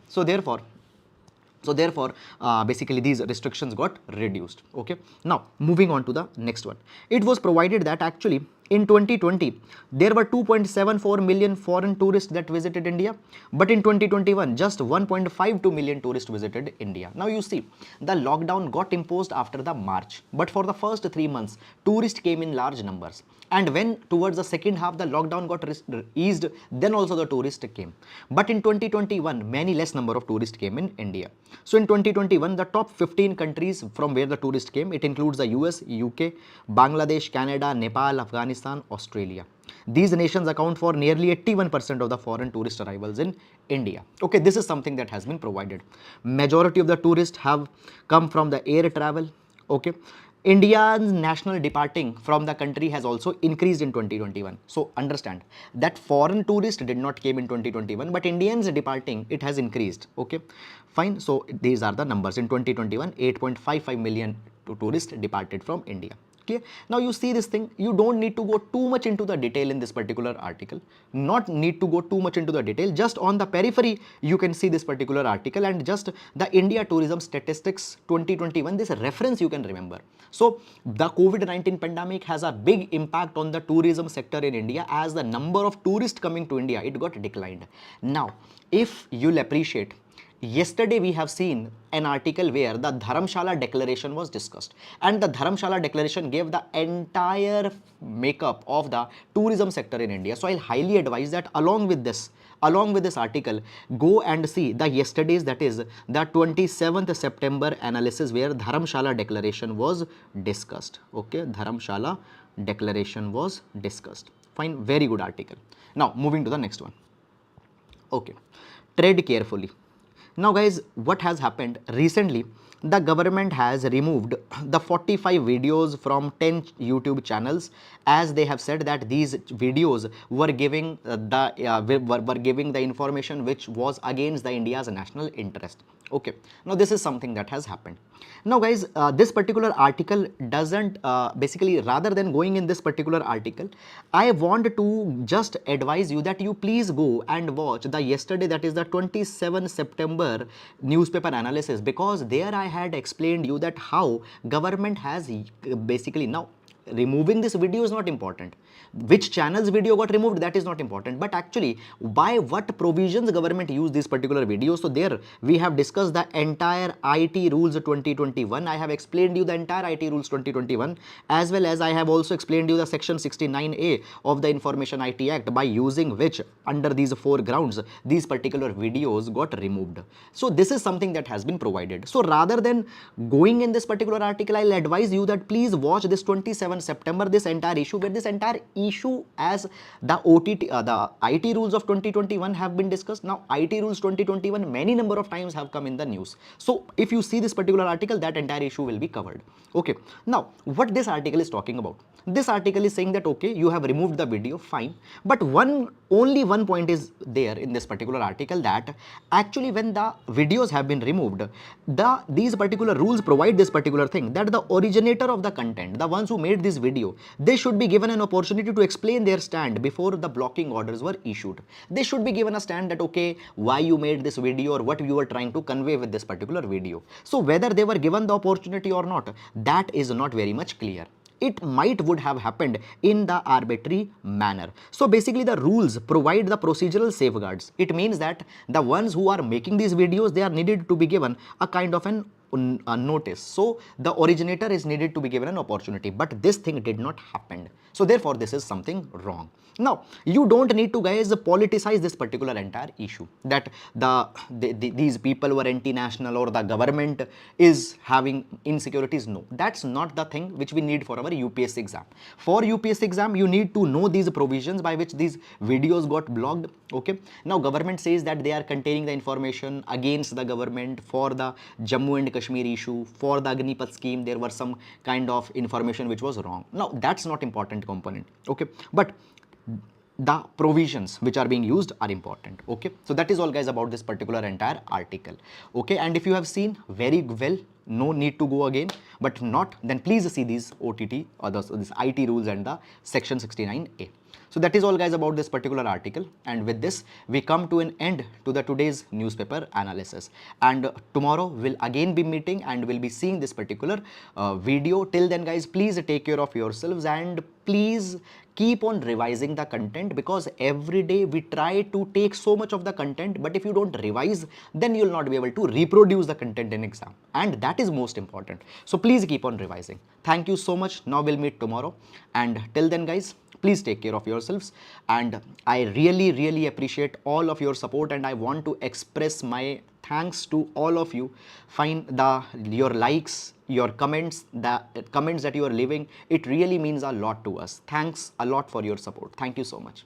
basically these restrictions got reduced. Okay, now moving on to the next one. It was provided that actually in 2020 there were 2.74 million foreign tourists that visited India, but in 2021 just 1.52 million tourists visited India. Now you see, the lockdown got imposed after the March, but for the first 3 months tourists came in large numbers, and when towards the second half the lockdown got eased, then also the tourists came. But in 2021 many less number of tourists came in India. So in 2021 the top 15 countries from where the tourists came, it includes the US, UK, Bangladesh, Canada, Nepal, Afghanistan, Australia. These nations account for nearly 81% of the foreign tourist arrivals in India. Okay, this is something that has been provided. Majority of the tourists have come from the air travel. Okay, India's national departing from the country has also increased in 2021. So understand that foreign tourists did not came in 2021, but Indians departing, it has increased. Okay, fine. So these are the numbers. In 2021, 8.55 million tourists departed from India. Clear? Now you see this thing, you don't need to go too much into the detail in this particular article, not need to go too much into the detail, just on the periphery you can see this particular article and just the India Tourism Statistics 2021, this reference you can remember. So the COVID-19 pandemic has a big impact on the tourism sector in India, as the number of tourists coming to India, it got declined. Now if you'll appreciate, yesterday we have seen an article where the Dharamshala Declaration was discussed, and the Dharamshala Declaration gave the entire makeup of the tourism sector in India. So I'll highly advise that along with this article, go and see the yesterday's, that is the 27th September analysis, where Dharamshala Declaration was discussed. Okay, Dharamshala Declaration was discussed. Fine, very good article. Now moving to the next one. Okay, tread carefully. Now guys, what has happened recently, the government has removed the 45 videos from 10 YouTube channels, as they have said that these videos were giving the information which was against the India's national interest. Okay, now this is something that has happened. Now guys, this particular article doesn't basically, rather than going in this particular article, I want to just advise you that you please go and watch the yesterday, that is the 27 September newspaper analysis, because there I had explained you that how government has basically, now removing this video is not important. Which channel's video got removed, that is not important. But actually, by what provisions government used this particular video. So there we have discussed the entire IT rules 2021. I have explained you the entire IT rules 2021, as well as I have also explained you the section 69A of the Information IT Act, by using which under these 4 grounds these particular videos got removed. So this is something that has been provided. So rather than going in this particular article, I'll advise you that please watch this 27 September, this entire issue, where this entire issue as the the IT rules of 2021 have been discussed. Now IT rules 2021 many number of times have come in the news. So if you see this particular article, that entire issue will be covered. Okay, now what this article is talking about, this article is saying that okay, you have removed the video, fine, but only one point is there in this particular article, that actually when the videos have been removed, these particular rules provide this particular thing, that the originator of the content, the ones who made this video, they should be given an opportunity to explain their stand before the blocking orders were issued. They should be given a stand that okay, why you made this video or what you were trying to convey with this particular video. So whether they were given the opportunity or not, that is not very much clear. It might would have happened in the arbitrary manner. So basically the rules provide the procedural safeguards. It means that the ones who are making these videos, they are needed to be given a kind of a notice. So the originator is needed to be given an opportunity, but this thing did not happen. So therefore this is something wrong. Now you don't need to guys politicize this particular entire issue, that these people were anti-national or the government is having insecurities. No, that's not the thing which we need for our UPSC exam. For UPSC exam you need to know these provisions by which these videos got blocked. Okay, now government says that they are containing the information against the government. For the Jammu and Kashmir issue, for the Agnipath scheme, there was some kind of information which was wrong. Now that's not important component. Okay, but the provisions which are being used are important. Okay, so that is all guys about this particular entire article. Okay, and if you have seen very well, no need to go again, but not, then please see these OTT or this IT rules and the section 69A. So that is all guys about this particular article, and with this we come to an end to the today's newspaper analysis, and tomorrow we'll again be meeting and we'll be seeing this particular video. Till then guys, please take care of yourselves and please keep on revising the content, because every day we try to take so much of the content, but if you don't revise, then you'll not be able to reproduce the content in exam, and that is most important. So please keep on revising. Thank you so much. Now we'll meet tomorrow, and till then guys, please take care of yourselves, and I really appreciate all of your support, and I want to express my thanks to all of you. Find your likes, your comments, the comments that you are leaving, it really means a lot to us. Thanks a lot for your support. Thank you so much.